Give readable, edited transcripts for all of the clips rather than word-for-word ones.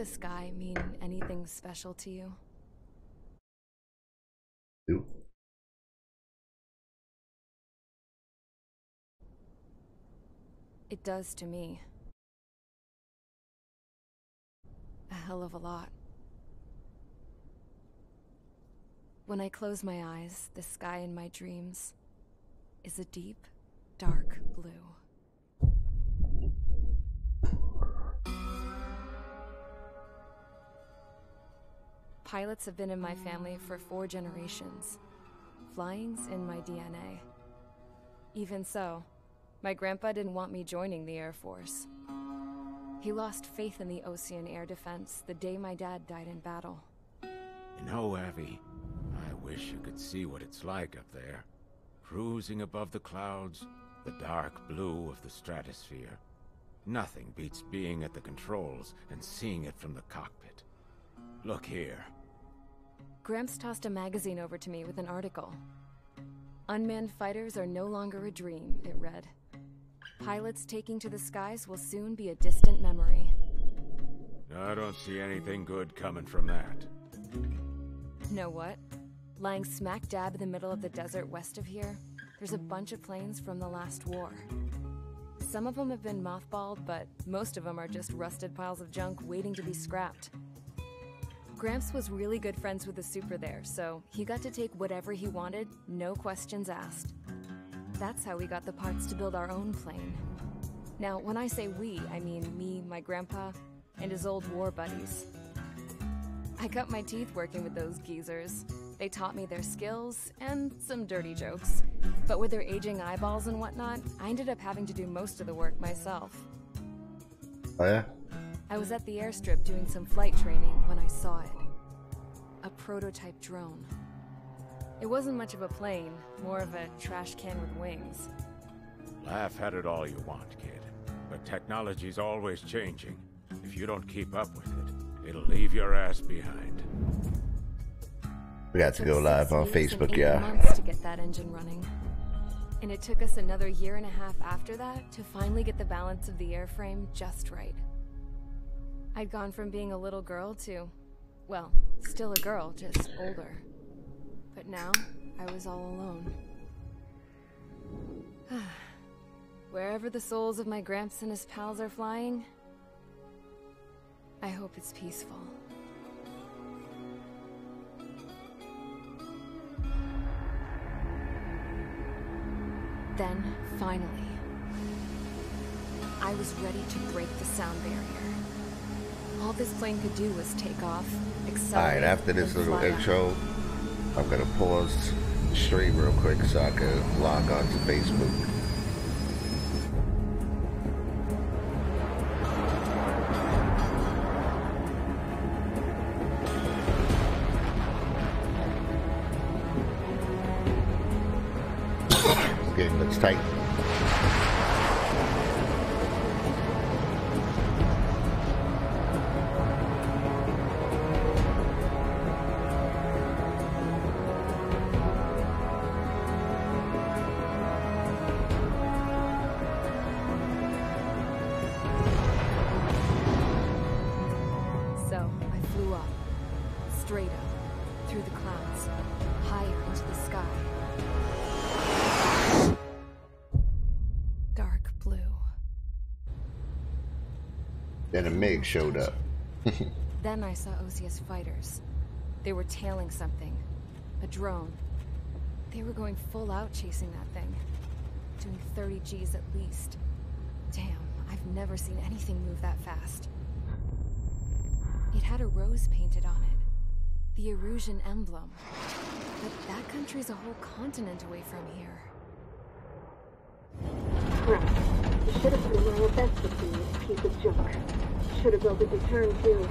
the sky mean anything special to you? Nope. It does to me. A hell of a lot. When I close my eyes, the sky in my dreams is a deep, dark blue. Pilots have been in my family for 4 generations. Flying's in my DNA. Even so, my grandpa didn't want me joining the Air Force. He lost faith in the Ocean Air Defense the day my dad died in battle. You know, Abby, I wish you could see what it's like up there. Cruising above the clouds, the dark blue of the stratosphere. Nothing beats being at the controls and seeing it from the cockpit. Look here. Gramps tossed a magazine over to me with an article. Unmanned fighters are no longer a dream, it read. Pilots taking to the skies will soon be a distant memory. I don't see anything good coming from that. Know what? Lying smack dab in the middle of the desert west of here, there's a bunch of planes from the last war. Some of them have been mothballed, but most of them are just rusted piles of junk waiting to be scrapped. Gramps was really good friends with the super there, so he got to take whatever he wanted, no questions asked. That's how we got the parts to build our own plane. Now, when I say we, I mean me, my grandpa, and his old war buddies. I cut my teeth working with those geezers. They taught me their skills, and some dirty jokes. But with their aging eyeballs and whatnot, I ended up having to do most of the work myself. Oh yeah? I was at the airstrip doing some flight training when I saw it. A prototype drone. It wasn't much of a plane, more of a trash can with wings. Laugh at it all you want, kid. But technology's always changing. If you don't keep up with it, it'll leave your ass behind. We got to go live on Facebook, and 8 yeah. months to get that engine running. And it took us another 1.5 years after that to finally get the balance of the airframe just right. I'd gone from being a little girl to, well, still a girl, just older. But now, I was all alone. Wherever the souls of my Gramps and his pals are flying, I hope it's peaceful. Then, finally, I was ready to break the sound barrier. All this plane could do was take off, accelerate, Alright, after this and little fly intro, out. I'm gonna pause the stream real quick so I can log on to Facebook. This game looks tight. So, I flew up, straight up, through the clouds, higher into the sky. Dark blue. Then a MiG showed up. Then I saw OCS fighters. They were tailing something. A drone. They were going full out chasing that thing. Doing 30 Gs at least. Damn, I've never seen anything move that fast. It had a rose painted on it. The Erusian emblem. But that country's a whole continent away from here. Crap. You should have put away a best with you, piece of junk. Should have built a return too.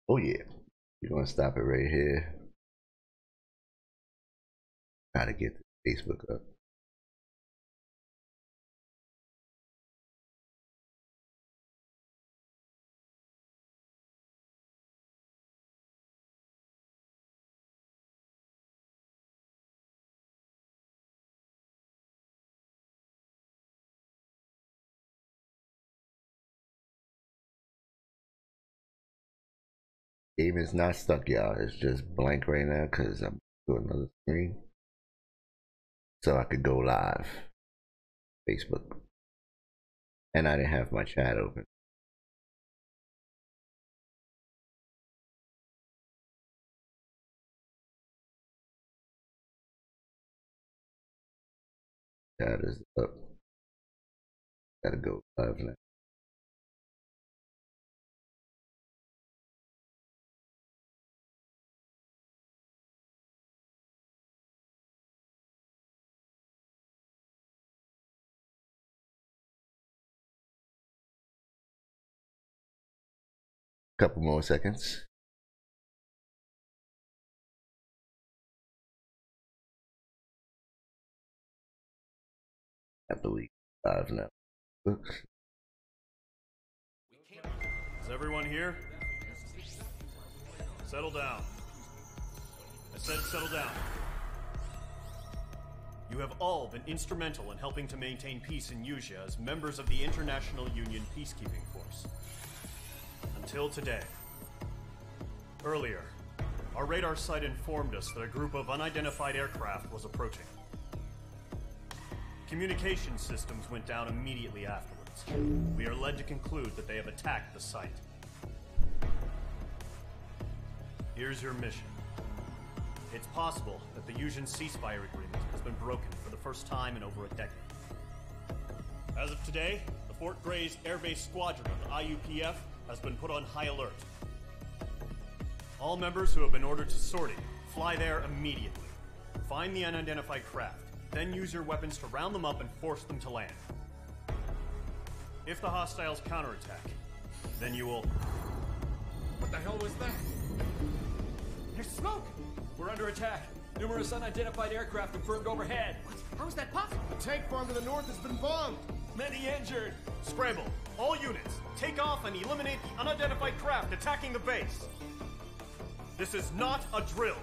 Oh yeah. You're gonna stop it right here. Gotta get the Facebook up. Game is not stuck, y'all. It's just blank right now because I'm doing another screen. So I could go live. Facebook. And I didn't have my chat open. Chat is up. Gotta go live now. Couple more seconds. I believe live now. Oops. Is everyone here? Settle down. I said settle down. You have all been instrumental in helping to maintain peace in Usea as members of the International Union Peacekeeping Force. Until today. Earlier, our radar site informed us that a group of unidentified aircraft was approaching. Communication systems went down immediately afterwards. We are led to conclude that they have attacked the site. Here's your mission. It's possible that the Usean ceasefire agreement has been broken for the first time in over a decade. As of today, the Fort Gray's Air Base Squadron of the IUPF has been put on high alert. All members who have been ordered to sortie, fly there immediately. Find the unidentified craft, then use your weapons to round them up and force them to land. If the hostiles counterattack, then you will... What the hell was that? There's smoke! We're under attack. Numerous unidentified aircraft confirmed overhead. What? How is that possible? A tank farm to the north has been bombed. Many injured. Scramble, all units, take off and eliminate the unidentified craft attacking the base. This is not a drill.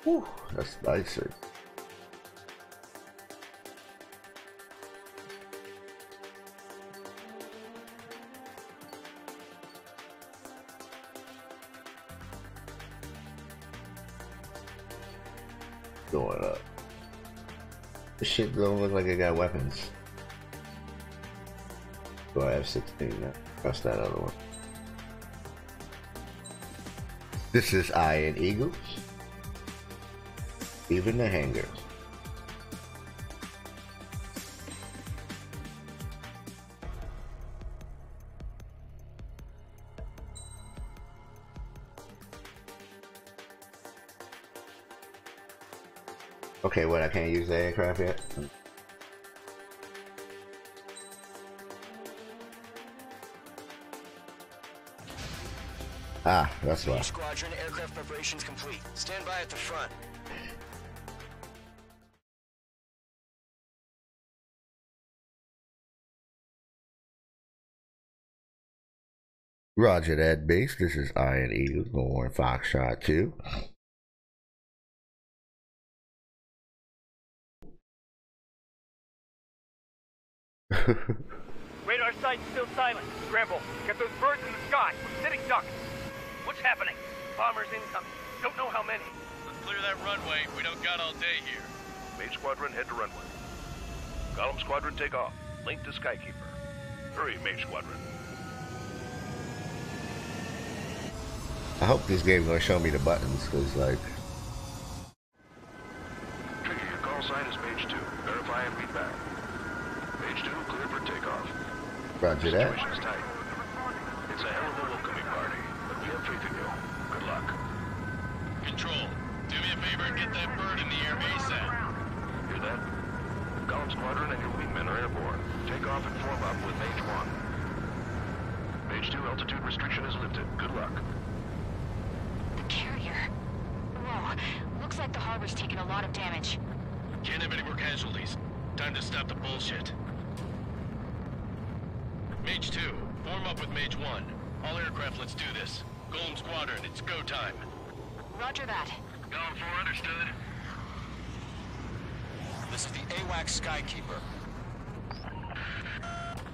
Whew, that's nicer. Going up. This shit don't look like I got weapons. So I have 16 now. That's that other one. This is Iron Eagles. Even the hangars. Okay, what, I can't use the aircraft yet? Ah, that's why. Squadron, aircraft preparations complete. Stand by at the front. Roger that, base. This is Iron Eagles, Warren Foxtrot 2. Radar site's still silent. Scramble. Get those birds in the sky. We're sitting ducks. What's happening? Bombers incoming. Don't know how many. Let's clear that runway. We don't got all day here. Mage Squadron, head to runway. Column Squadron, take off. Link to Skykeeper. Hurry, Mage Squadron. I hope this game gonna show me the buttons, cause like... Trigger, your call sign is Mage 2. Verify and read back. Mage 2, clear for takeoff. Roger that. Situation's tight. It's a hell of a welcoming party, but we have faith in you. Good luck. Control, do me a favor and get that bird in the air ASAP. Hear that? Column Squadron and your wingmen are airborne. Take off and form up with Mage 1. Mage 2, altitude restriction is lifted. Good luck. Carrier. Whoa, looks like the harbor's taken a lot of damage. Can't have any more casualties. Time to stop the bullshit. Mage 2, form up with Mage 1. All aircraft, let's do this. Golem Squadron, it's go time. Roger that. Going for, understood. This is the AWACS Skykeeper.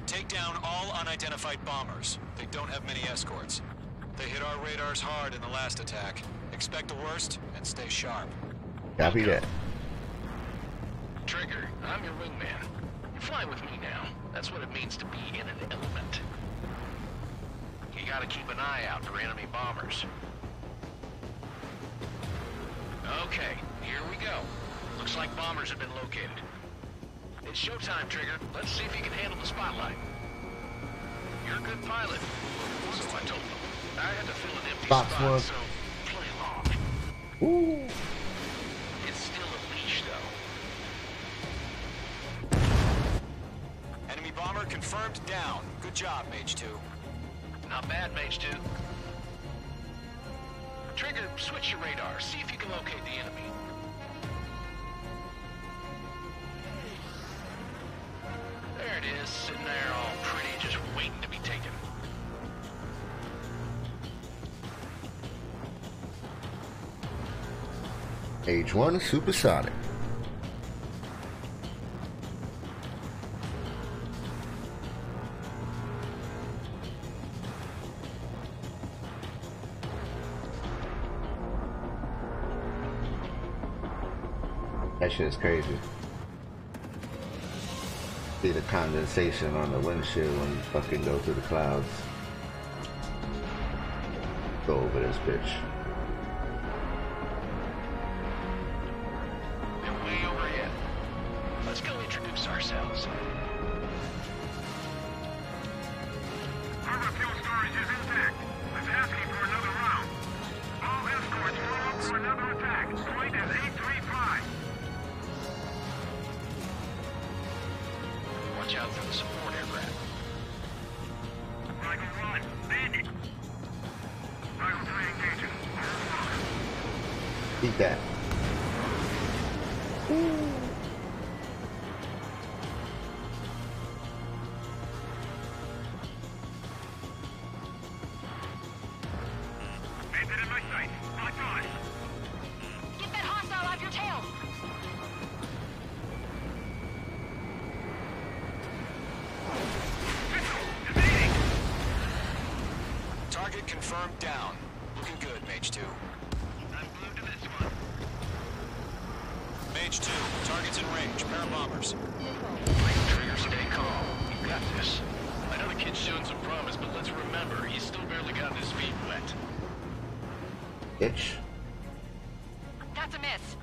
Take down all unidentified bombers. They don't have many escorts. They hit our radars hard in the last attack. Expect the worst and stay sharp. Copy that. Trigger, I'm your wingman. You fly with me now. That's what it means to be in an element. You gotta keep an eye out for enemy bombers. Okay, here we go. Looks like bombers have been located. It's showtime, Trigger. Let's see if you can handle the spotlight. You're a good pilot. So I told them. I had to fill an empty spot, so play along. Ooh. It's still a leash, though. Enemy bomber confirmed down. Good job, Mage 2. Not bad, Mage 2. Trigger, switch your radar. See if you can locate the enemy. There it is, sitting there all pretty, just waiting to be taken. Mage 1 supersonic. That shit is crazy. See the condensation on the windshield when you fucking go through the clouds. Go over this bitch. They're way overhead. Let's go introduce ourselves. Our fuel storage is intact. It's asking for another round. All escorts form up for another attack. Point is 835. Watch out for the support aircraft. Rifle 1, bandit. Rifle 3 engaging. Eat that. Bandit in my sight. Watch on. Get that hostile off your tail. Target confirmed down. Looking good, Mage 2. I'm glued to this one. Mage 2, target's in range. Pair of bombers. Trigger, stay calm. You got this. I know the kid's showing some promise, but let's remember, he's still barely gotten his feet wet. Bitch. That's a miss.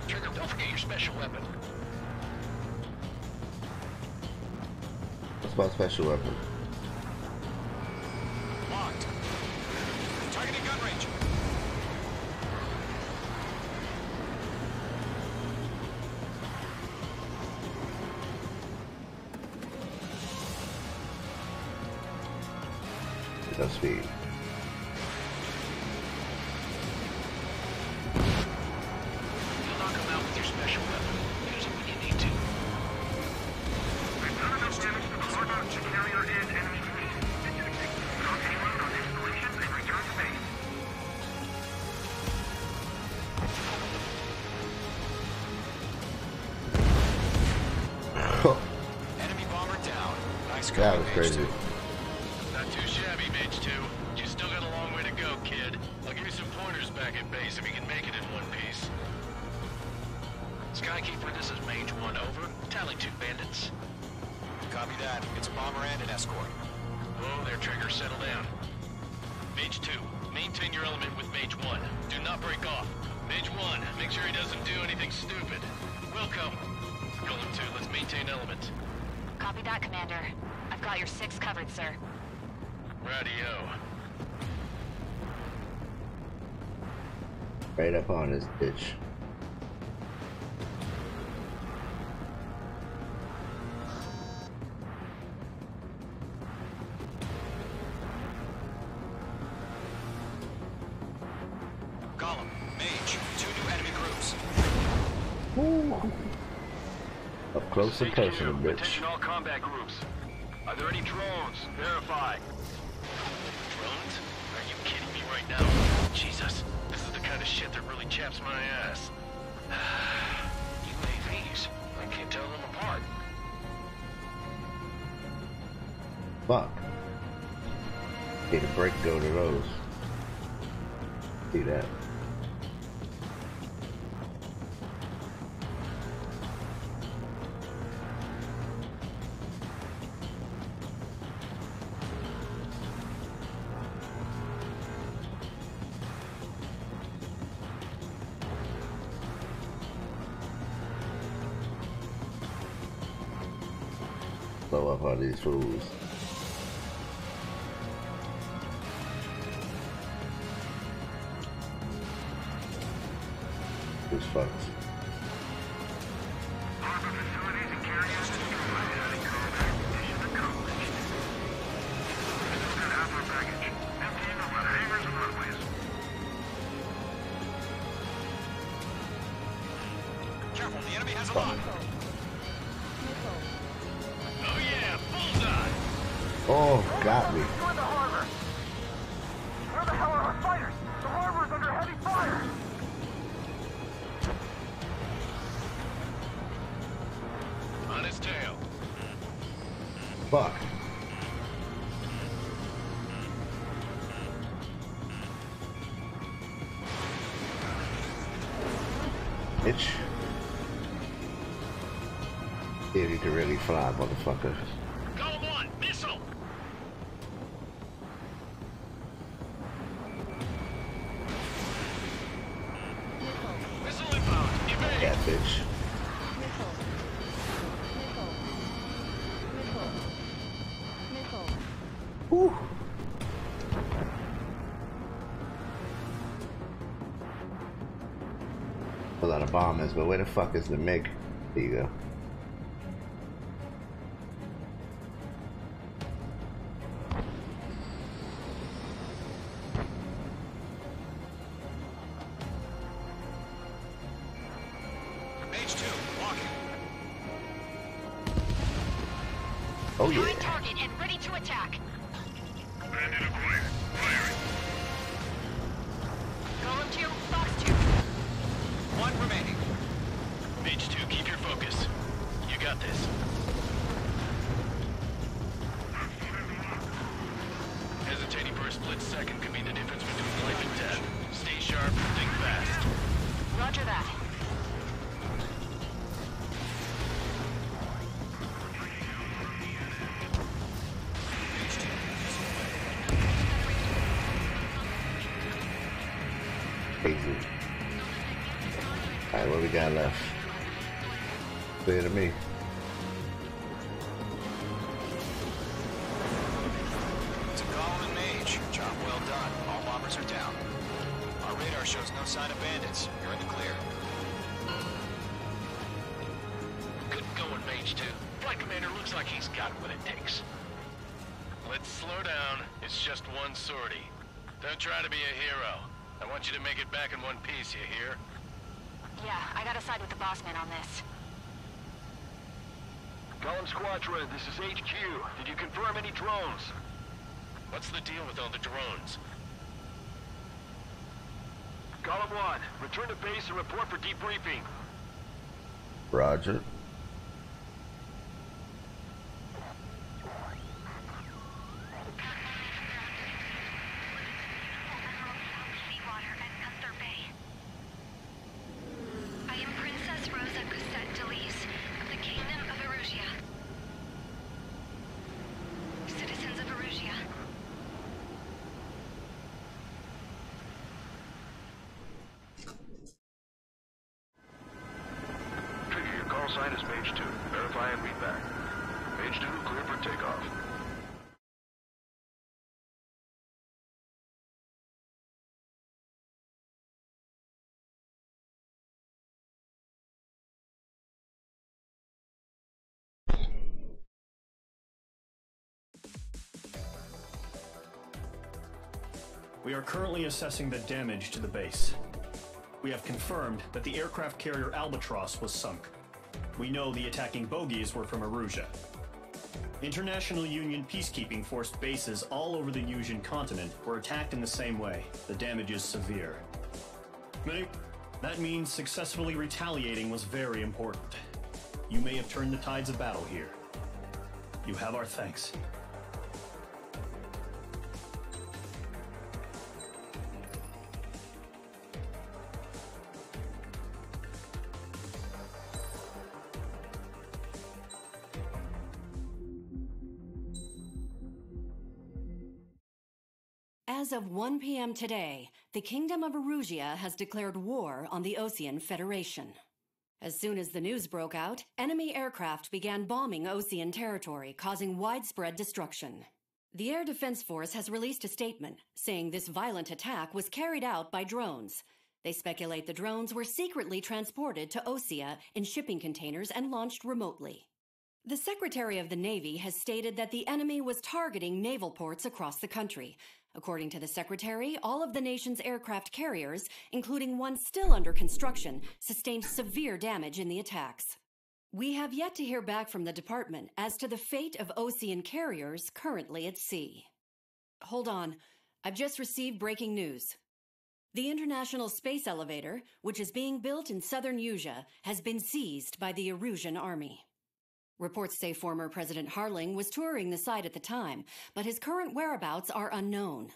Trigger, don't forget your special weapon. What's my special weapon? Locked. Targeting gun range. Pick up speed. You'll knock him out with your special weapon. Use it when you need to. We've done enough damage to the hard-out carrier and enemy fleet. Drop anyone on installations and return to base. Enemy bomber down. Nice That going, was Mage crazy. 2. Not too shabby, Mage 2. You still got a long way to go, kid. I'll give you some pointers back at base if you can make it in one piece. Skykeeper, this is Mage 1, over. Tally 2 bandits. Copy that. It's a bomber and an escort. Whoa there, Trigger, settle down. Mage 2, maintain your element with Mage 1. Do not break off. Mage 1, make sure he doesn't do anything stupid. Welcome. Golem 2, let's maintain element. Copy that, Commander. I've got your 6 covered, sir. Radio. Right up on this bitch. Golem, Mage, 2 new enemy groups. Woo. Up close and personal, bitch. Attention all combat groups. Are there any drones? Verify. Drones? Are you kidding me right now? Jesus, this is the kind of shit that really chaps my ass. UAVs. I can't tell them apart. Fuck. Need a break, go to those. See that. Blow up all these fools. Who's fucks? Harbor facilities and carriers destroyed. Adding combat. Mission accomplished. We still got half our baggage. Emptying over the hangars and runways. Careful, the enemy has a lock. Oh yeah, bullseye! Oh, got me. Destroy the harbor! Where the hell are our fighters? The harbor is under heavy fire! On his tail. Fuck. Bitch. See if you can really fly, motherfucker. Golem 1, missile! Missile inbound, evade! Yeah, bitch. Whew. A lot of bombers, but where the fuck is the MiG? There you go. Mage 2, walking. Oh Behind yeah. target and ready to attack. Bandit acquired. Firing. Golem 2, Fox 2. 1 remaining. Mage 2, keep your focus. You got this. Hesitating for a split second could be the difference between life and death. Stay sharp, think fast. Roger that. Easy. Alright, what we got left? Clear to me. To Golem and Mage, job well done. All bombers are down. Our radar shows no sign of bandits. You're in the clear. Good going, Mage 2. Flight Commander looks like he's got what it takes. Let's slow down. It's just one sortie. Don't try to be a hero. I want you to make it back in one piece, you hear? Yeah, I gotta side with the boss man on this. Golem Squadron, this is HQ. Did you confirm any drones? What's the deal with all the drones? Golem 1, return to base and report for debriefing. Roger. I am Princess Rosa Cosette Delise of the Kingdom of Erusia. Citizens of Erusia. Trigger, your call sign is Mage Mage 2. Verify and read back. Mage 2, clear for takeoff. We are currently assessing the damage to the base. We have confirmed that the aircraft carrier Albatross was sunk. We know the attacking bogies were from Erusia. International Union peacekeeping force bases all over the Yusian continent were attacked in the same way. The damage is severe. That means successfully retaliating was very important. You may have turned the tides of battle here. You have our thanks. As of 1 p.m. today, the Kingdom of Erusia has declared war on the Osean Federation. As soon as the news broke out, enemy aircraft began bombing Osean territory, causing widespread destruction. The Air Defense Force has released a statement saying this violent attack was carried out by drones. They speculate the drones were secretly transported to Osea in shipping containers and launched remotely. The Secretary of the Navy has stated that the enemy was targeting naval ports across the country. According to the Secretary, all of the nation's aircraft carriers, including one still under construction, sustained severe damage in the attacks. We have yet to hear back from the department as to the fate of Osean carriers currently at sea. Hold on, I've just received breaking news. The International Space Elevator, which is being built in southern Yusia, has been seized by the Erusian army. Reports say former President Harling was touring the site at the time, but his current whereabouts are unknown.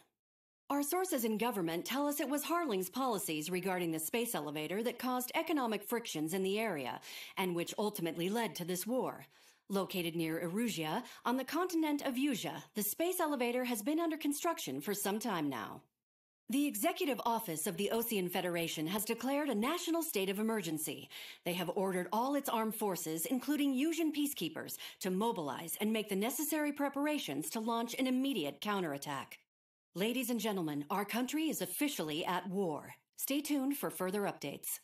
Our sources in government tell us it was Harling's policies regarding the space elevator that caused economic frictions in the area, and which ultimately led to this war. Located near Erusia, on the continent of Yusia, the space elevator has been under construction for some time now. The Executive Office of the Osean Federation has declared a national state of emergency. They have ordered all its armed forces, including Yusian peacekeepers, to mobilize and make the necessary preparations to launch an immediate counterattack. Ladies and gentlemen, our country is officially at war. Stay tuned for further updates.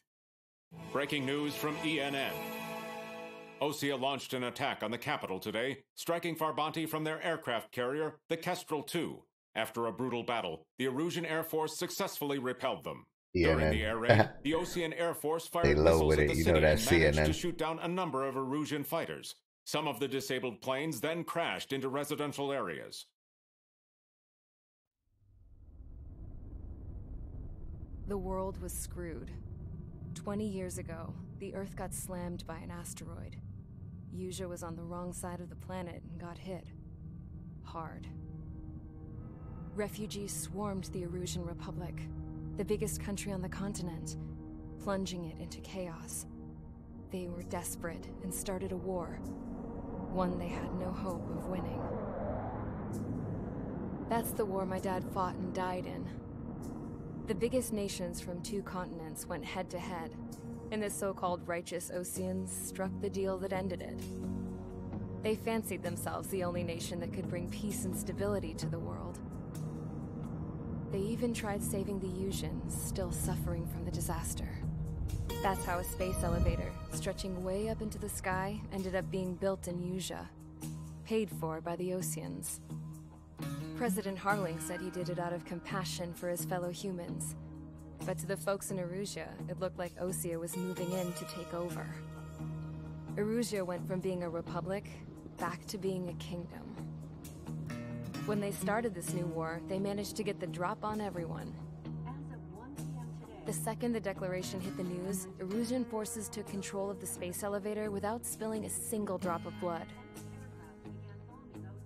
Breaking news from ENN. Osea launched an attack on the capital today, striking Farbanti from their aircraft carrier, the Kestrel II. After a brutal battle, the Erusian Air Force successfully repelled them. During the air raid, the Osean Air Force fired missiles at the city and managed to shoot down a number of Erusian fighters. Some of the disabled planes then crashed into residential areas. The world was screwed. 20 years ago, the Earth got slammed by an asteroid. Yusia was on the wrong side of the planet and got hit. Hard. Refugees swarmed the Erusian Republic, the biggest country on the continent, plunging it into chaos. They were desperate and started a war, one they had no hope of winning. That's the war my dad fought and died in. The biggest nations from 2 continents went head-to-head, and the so-called righteous Oseans struck the deal that ended it. They fancied themselves the only nation that could bring peace and stability to the world. They even tried saving the Yusians, still suffering from the disaster. That's how a space elevator, stretching way up into the sky, ended up being built in Yusia, paid for by the Oseans. President Harling said he did it out of compassion for his fellow humans. But to the folks in Erusia, it looked like Osea was moving in to take over. Erusia went from being a republic back to being a kingdom. When they started this new war, they managed to get the drop on everyone. The second the declaration hit the news, Erusian forces took control of the space elevator without spilling a single drop of blood.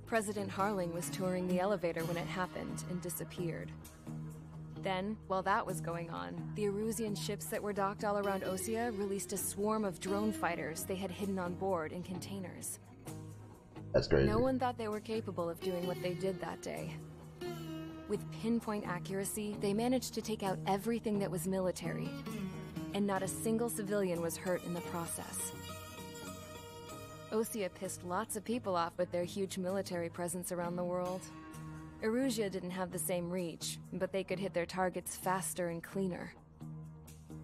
President Harling was touring the elevator when it happened and disappeared. Then, while that was going on, the Erusian ships that were docked all around Osea released a swarm of drone fighters they had hidden on board in containers. That's crazy. No one thought they were capable of doing what they did that day. With pinpoint accuracy, they managed to take out everything that was military, and not a single civilian was hurt in the process. Osea pissed lots of people off with their huge military presence around the world. Erusea didn't have the same reach, but they could hit their targets faster and cleaner.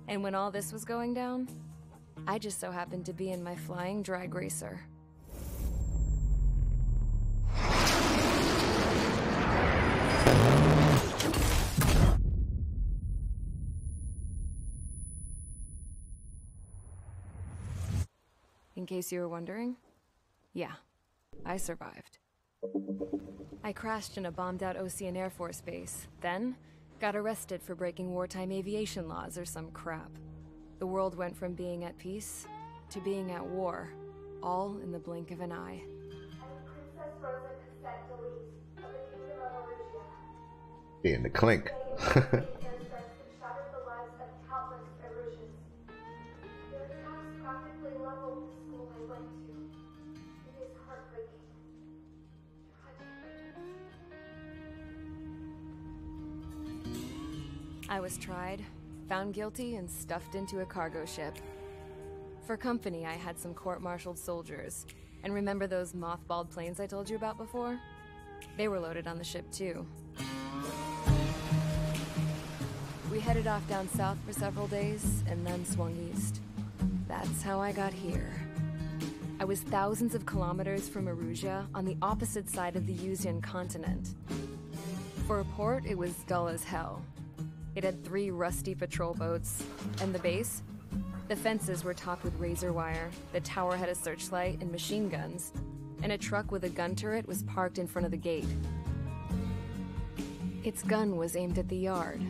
And when all this was going down, I just so happened to be in my flying drag racer. In case you were wondering, yeah, I survived. I crashed in a bombed-out Osean Air Force base, then got arrested for breaking wartime aviation laws or some crap. The world went from being at peace to being at war, all in the blink of an eye. Princess Rosa Cassette Delise of the Kingdom of Erusea. Being the clink. Airstrikes shattered the lives of countless Erusians. Their attacks practically leveled the school I went to. It is heartbreaking. Tragic. I was tried, found guilty, and stuffed into a cargo ship. For company, I had some court-martialed soldiers. And remember those mothballed planes I told you about before? They were loaded on the ship, too. We headed off down south for several days, and then swung east. That's how I got here. I was thousands of kilometers from Erusea, on the opposite side of the Yuzian continent. For a port, it was dull as hell. It had 3 rusty patrol boats, and the base? The fences were topped with razor wire, the tower had a searchlight and machine guns, and a truck with a gun turret was parked in front of the gate. Its gun was aimed at the yard.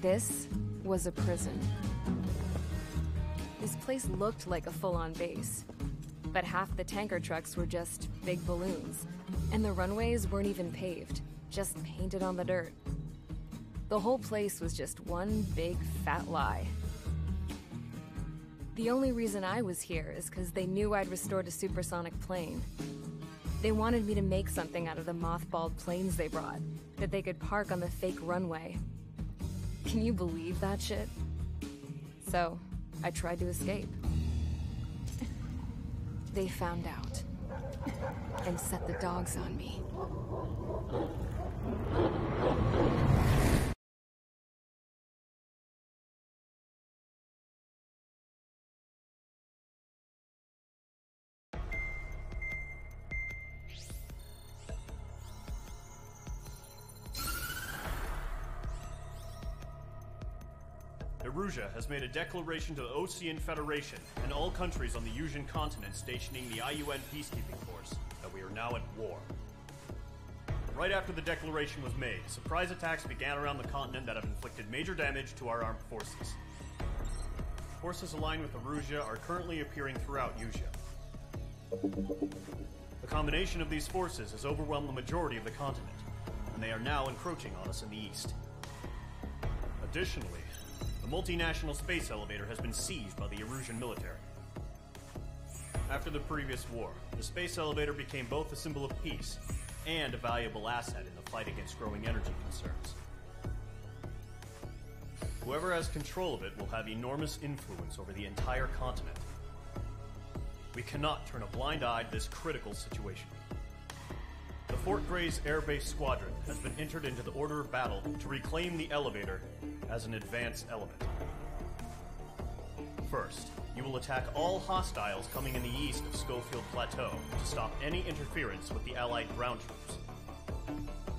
This was a prison. This place looked like a full-on base, but half the tanker trucks were just big balloons, and the runways weren't even paved, just painted on the dirt. The whole place was just one big fat lie. The only reason I was here is because they knew I'd restored a supersonic plane. They wanted me to make something out of the mothballed planes they brought, that they could park on the fake runway. Can you believe that shit? So, I tried to escape. They found out, and set the dogs on me. Erusea has made a declaration to the Osean Federation and all countries on the Yuzian continent stationing the IUN peacekeeping force that we are now at war. Right after the declaration was made, surprise attacks began around the continent that have inflicted major damage to our armed forces. Forces aligned with Erusea are currently appearing throughout Yusia. The combination of these forces has overwhelmed the majority of the continent, and they are now encroaching on us in the east. Additionally, the multinational space elevator has been seized by the Erusian military. After the previous war, the space elevator became both a symbol of peace and a valuable asset in the fight against growing energy concerns. Whoever has control of it will have enormous influence over the entire continent. We cannot turn a blind eye to this critical situation. The Fort Gray's Air Base Squadron has been entered into the order of battle to reclaim the elevator as an advanced element. First, you will attack all hostiles coming in the east of Schofield Plateau to stop any interference with the Allied ground troops.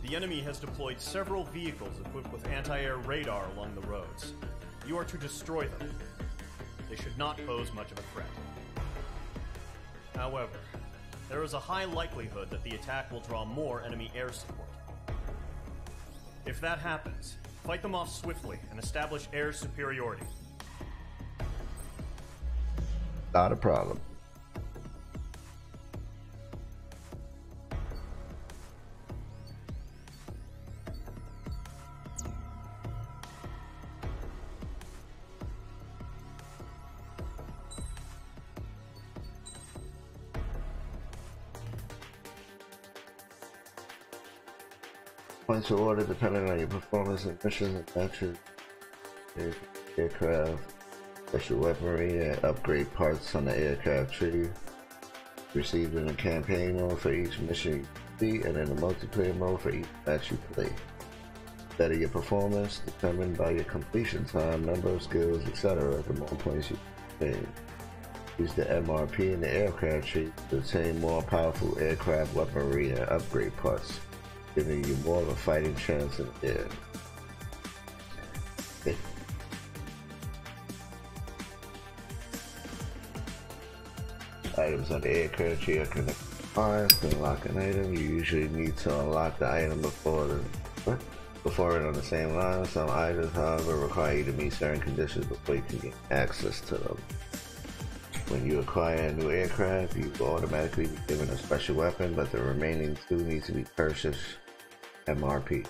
The enemy has deployed several vehicles equipped with anti-air radar along the roads. You are to destroy them. They should not pose much of a threat. However, there is a high likelihood that the attack will draw more enemy air support. If that happens, fight them off swiftly and establish air superiority. Not a problem. Points awarded depending on your performance in missions and matches, aircraft, special weaponry, and upgrade parts on the aircraft tree. Received in the campaign mode for each mission you complete, and in the multiplayer mode for each match you play. Better your performance, determined by your completion time, number of skills, etc. The more points you obtain. Use the MRP in the aircraft tree to obtain more powerful aircraft weaponry and upgrade parts, giving you more of a fighting chance in the air. Items on the aircraft tree are connected to lines. To unlock an item, you usually need to unlock the item before it on the same line. Some items, however, require you to meet certain conditions before you can get access to them. When you acquire a new aircraft, you will automatically be given a special weapon, but the remaining two need to be purchased MRP.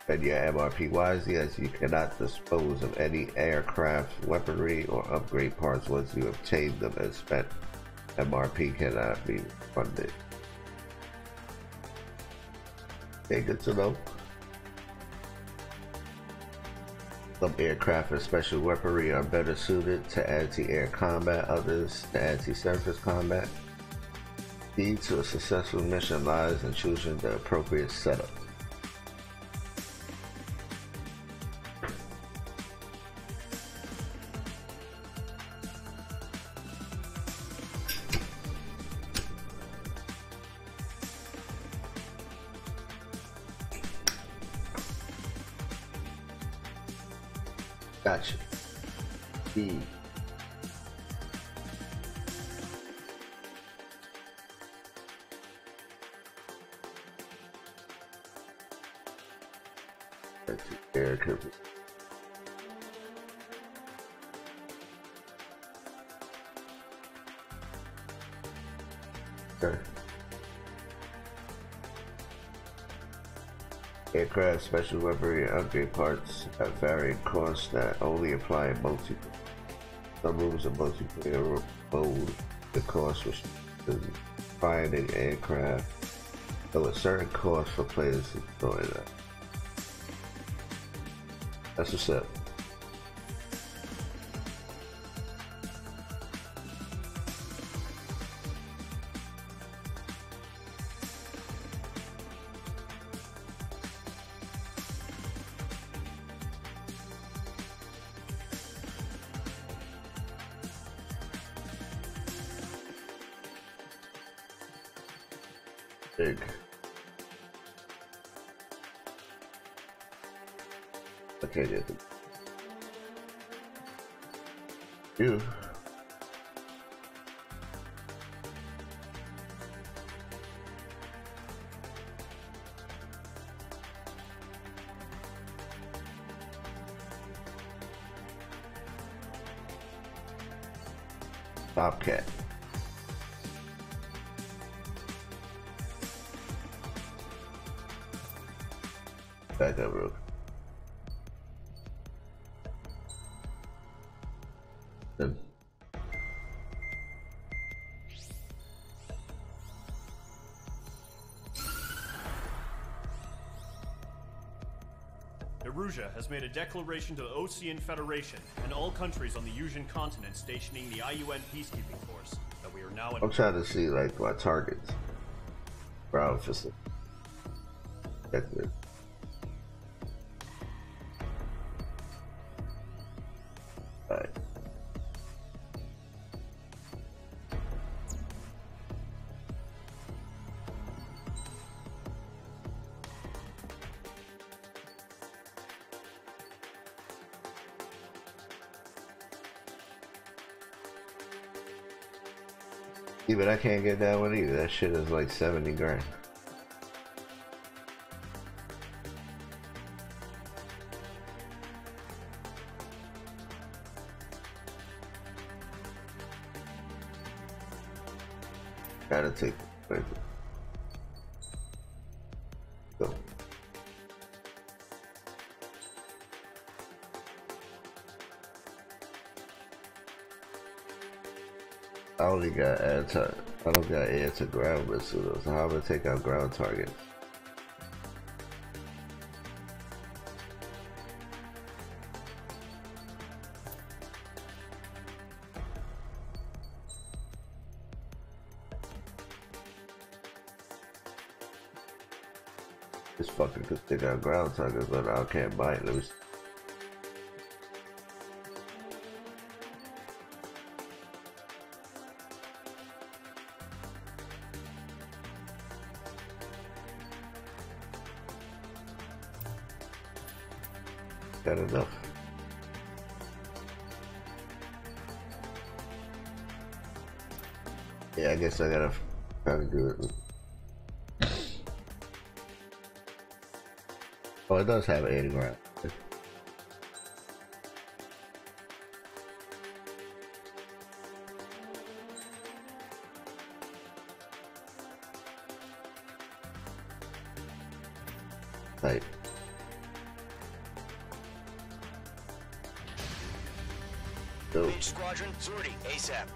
Spend your MRP wisely, as you cannot dispose of any aircraft weaponry or upgrade parts once you obtain them and spent MRP cannot be refunded. Okay, good to know. Some aircraft and special weaponry are better suited to anti-air combat, others to anti-surface combat. The key to a successful mission lies in choosing the appropriate setup. Gotcha. B. That's the air cover. Okay. Aircraft special weaponry and upgrade parts have varying costs that only apply in multiplayer. Some rules of multiplayer mode the cost restrictions finding aircraft, though a certain cost for players to enjoy that. That's what's up. Big. Okay, yeah. You. Bobcat. Back up real quick. Then. Erusia has made a declaration to the Ocean Federation and all countries on the Yusian continent stationing the IUN peacekeeping force that we are now in. I'm trying to see like my targets. Ground facility. That's it. Alright. Yeah, but I can't get that one either. That shit is like 70 grand. Gotta take it. Go. I only got I don't got air to ground missiles, so how am I gonna take out ground targets? This fucker could take out ground tigers, but I can't bite. Let me see. Got enough. Yeah, I guess I gotta try to do it. Oh, it does have 80 grand. Right. Mage Squadron, Zordy, ASAP.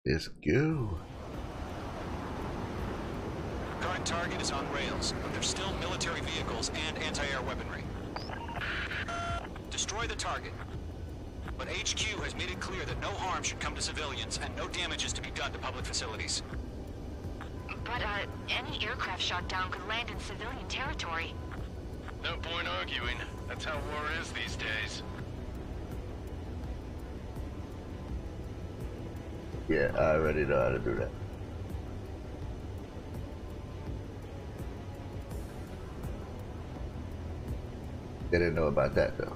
Let's go. Current target is on rails, but there's still military vehicles and anti-air weaponry. Destroy the target. But HQ has made it clear that no harm should come to civilians and no damage is to be done to public facilities. But, any aircraft shot down could land in civilian territory. No point arguing. That's how war is these days. Yeah, I already know how to do that. They didn't know about that though.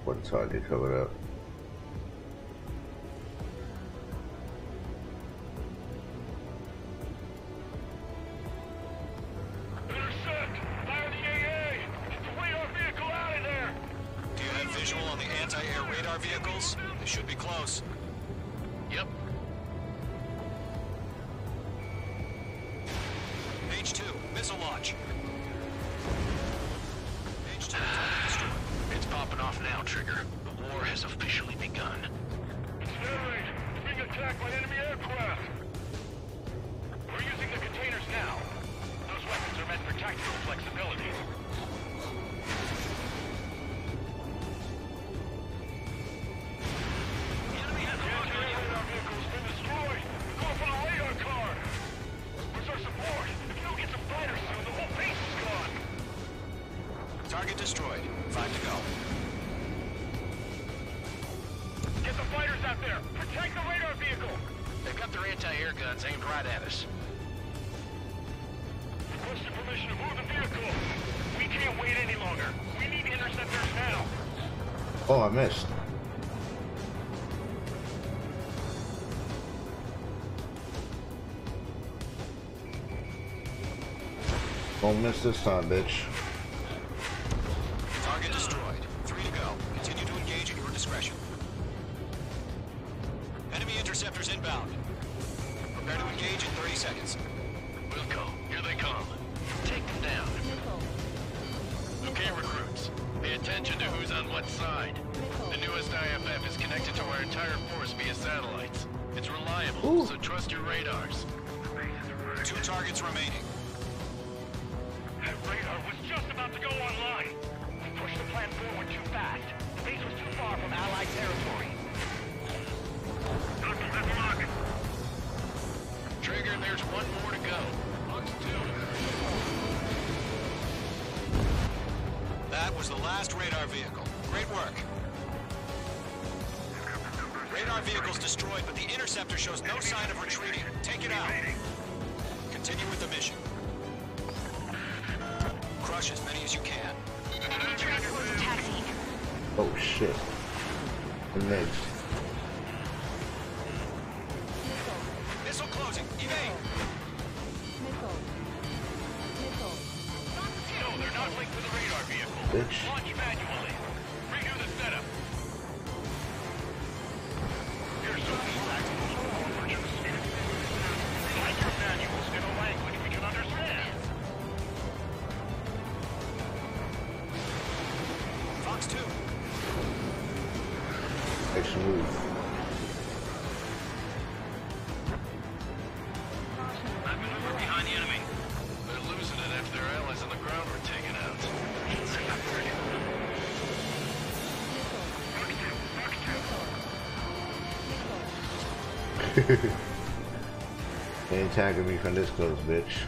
One target coming up. Intercept! Fire the AA! Get the radar vehicle out of there! Do you have visual on the anti-air radar vehicles? They should be close. Yep. Page 2, missile launch. Page 2, target destroyed. It's popping off now, Trigger. The war has officially begun. Sterling, being attacked by enemy aircraft! We're using the containers now. Those weapons are meant for tactical flexibility. The enemy has a radar vehicle's been destroyed! We're going for the radar car! Where's our support? If you don't get some fighters soon, the whole base is gone! Target destroyed. 5 to go. Get the fighters out there! Protect the radar vehicle! They've got their anti-air guns aimed right at us. Requesting permission to move the vehicle! We can't wait any longer! We need interceptors now! Oh, I missed. Don't miss this time, bitch. Target destroyed. 3 to go. Continue to engage at your discretion. Enemy interceptors inbound. Prepare to engage in 30 seconds. Wilco, here they come. Take them down. Okay, recruits. Pay attention to who's on what side. The newest IFF is connected to our entire force via satellites. It's reliable, so trust your radars. 2 targets remaining. That radar was just about to go online. We pushed the plan forward too fast. The base was too far from Allied territory. Trigger, there's one more to go. That was the last radar vehicle. Great work. Radar vehicle's destroyed, but the interceptor shows no sign of retreating. Take it out. Continue with the mission. Crush as many as you can. Enemy transport to taxi. Oh shit. The next. Missile closing. Evade. No, they're not linked to the radar vehicle. Bitch. Launch manually. Redo the setup. Here's some tactical overviews. Write your manuals in a language we can understand. 2. Nice move. I've maneuvered behind the enemy. They're losing it after their allies on the ground were taken out. They ain't tagging me from this close, bitch.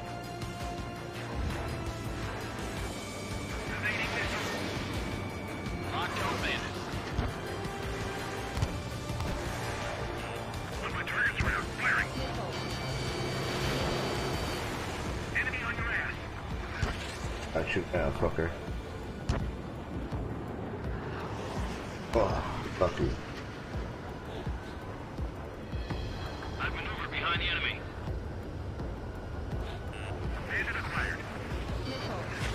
Lockdown bandit. On my target's radar, firing. Enemy on your ass. I shoot now, fucker. Oh, fuck you. I've maneuvered behind the enemy. Bandit acquired.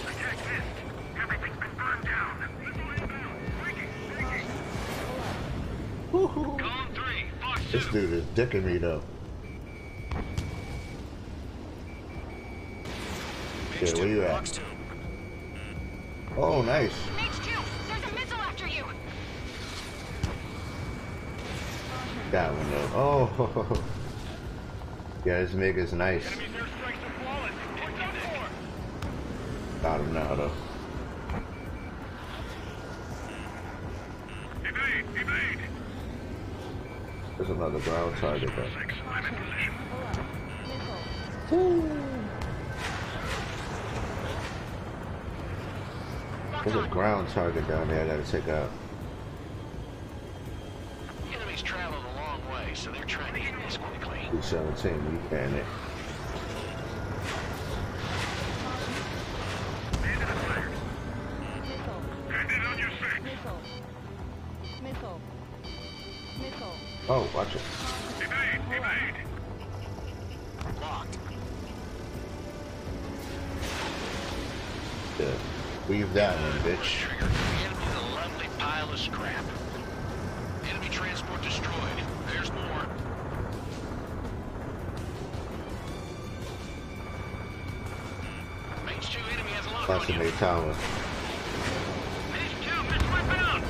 Attack missed. Everything's been burned down. Missile inbound. Breaking. Column 3, Fox 2. This dude is dicking me though. Mage Shit, where 2, you Fox at? 2. Oh, nice. Mage 2, there's a missile after you. That one though. Oh, yeah, this MiG is nice. Enemy's airstrikes are flawless. It's done for. Got him now though. Evade. Evade. There's another ground target though. 6, I'm in position. There's a ground target down there I gotta take out. The enemy's traveled a long way, so they're trying to get this quickly. 217, you can it. Bandit acquired. Bandit on your 6. Oh, watch it. Evade. Evade. Locked. Yeah. Weave that one, bitch. Trigger. The enemy's a lovely pile of scrap. Enemy transport destroyed. There's more. Mage 2 enemy has a lock on Watching you. the tower. Mage 2, missile inbound.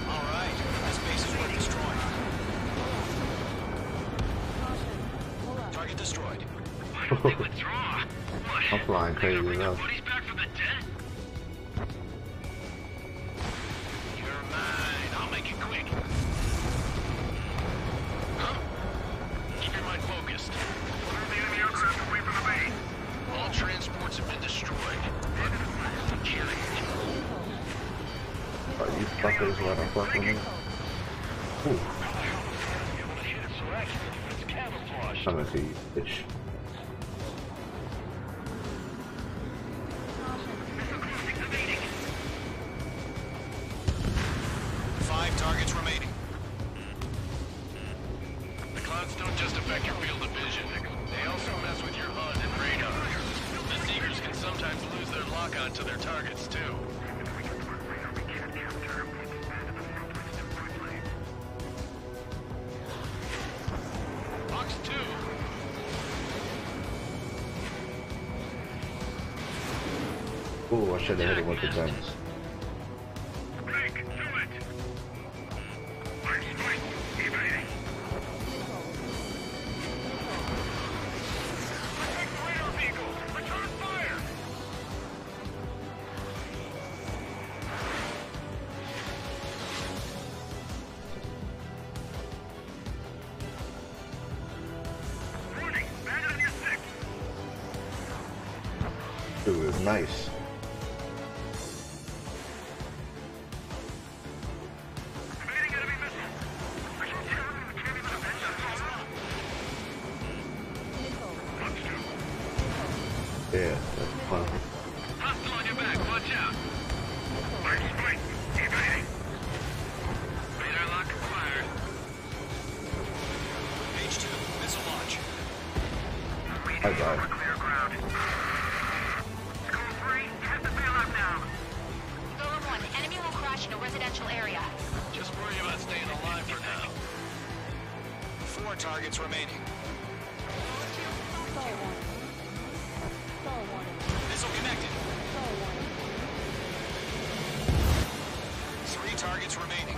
All right. This base is worth destroying. Target destroyed. Why don't they withdraw? What? I'm flying They crazy gonna bring their enough. buddies back from the dead? You're mine. I'll make it quick. Huh? Keep your mind focused. Clear the enemy aircraft away from the base. All transports have been destroyed. Kill it. Are you fuckers wanna fuck with me? Ooh, Able to hit it so accurately, but it's camouflaged. coming to you, bitch. Evading. 5 targets remaining. The clouds don't just affect your field of vision. They also mess with your HUD and radar. The Seekers can sometimes lose their lock-on to their targets, too. Fox 2. Ooh, I should have hit him with the guns. Blake, do it. March strike. Evading. Protect the radar vehicles. Return fire. Warning. Bandit on your 6. Dude, it's nice. Evading enemy missile. Are you telling me we can't even avenge that problem? Fox 2. Yeah, that's fun. Hostile on your back. Watch out. March strike. Evading. Radar lock acquired. Mage 2, missile launch. I got it. Clear ground. School 3, hit the bailout now. Golem 1, enemy will crash in a residential area. Just worry about staying alive for now. 4 targets remaining. Missile connected. targets remaining.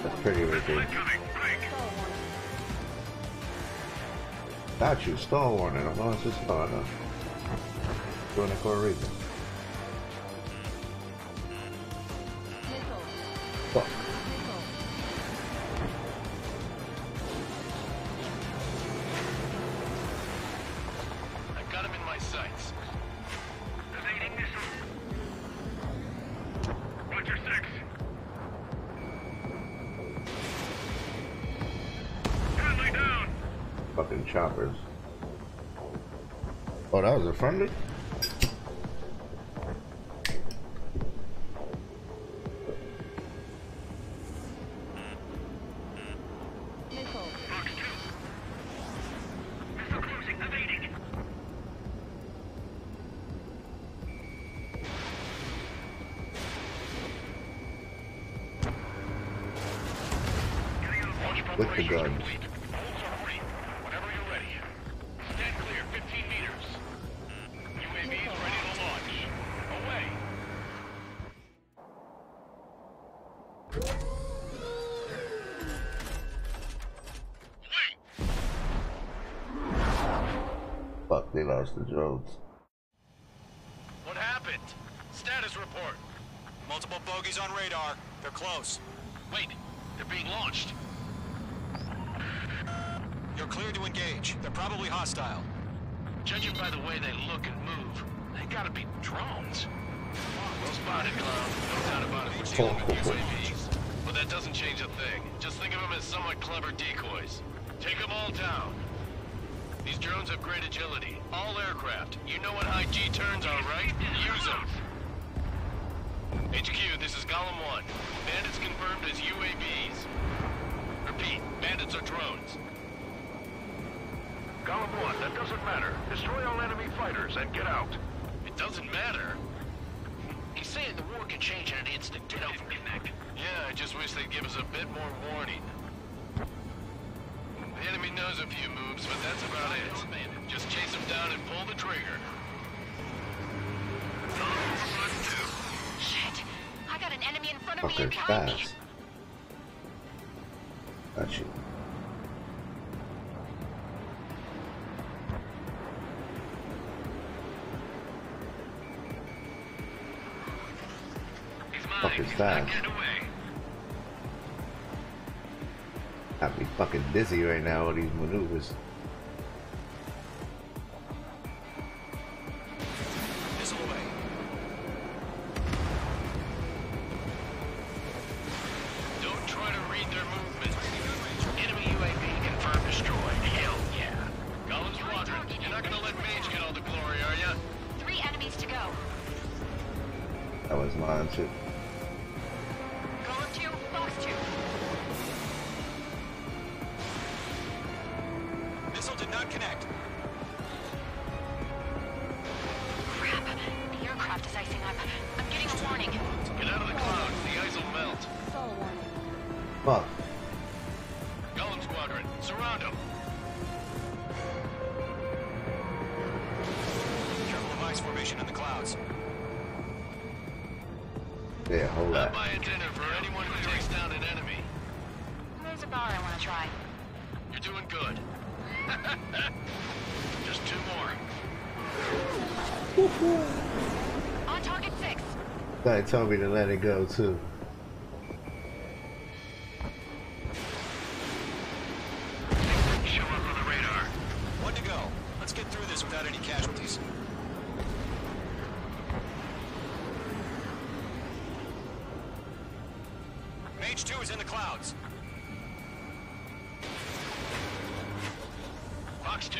That's pretty ridiculous. Got you, stall warning. I'm going to stall now. Doing it for a reason. Fuck. I've got him in my sights. Evading missile. Roger 6. Friendly down. Fucking choppers. Oh, that was a friendly? Fox 2. Missile closing. Evading. With the guns. Whenever you're ready. Stand clear, 15 meters. UAV is ready to launch. Away. Fuck, they lost the drones. What happened? Status report. Multiple bogeys on radar. They're close. Wait, they're being launched. You're cleared to engage. They're probably hostile. Judging by the way they look and move, they gotta be drones. Well spotted, Clown. No doubt about it. We're dealing with UAVs. But that doesn't change a thing. Just think of them as somewhat clever decoys. Take them all down. These drones have great agility. All aircraft. You know what high G turns are, right? Use them. HQ, this is Golem 1. Bandits confirmed as UAVs. Repeat, bandits are drones. Golem 1, that doesn't matter. Destroy all enemy fighters and get out. It doesn't matter. He's saying the war can change in an instant. Get over connect. Yeah, I just wish they'd give us a bit more warning. The enemy knows a few moves, but that's about it. Just chase them down and pull the trigger. Shit! I got an enemy in front of me and Fucker behind me. fast. Got you. Fucker's fast. Got me fucking dizzy right now with these maneuvers. Missile away. Don't try to read their movement. Enemy UAV confirmed destroyed. Hell yeah. Golem's Squadron, you're not gonna let Mage get all the glory, are ya? 3 enemies to go. That was mine too. Golem 2, Fox 2. Missile did not connect. Crap. The aircraft is icing up. I'm getting a warning. Get out of the clouds, the ice will melt. Fuck. Golem Squadron, surround them. Careful of ice formation in the clouds. Yeah, hold I'll that. buy a dinner for anyone who takes down an enemy. There's a bar I want to try. You're doing good. Just 2 more. On target 6. Guy told me to let it go too. Show up on the radar. 1 to go. Let's get through this without any casualties. Mage 2 is in the clouds. Fox 2.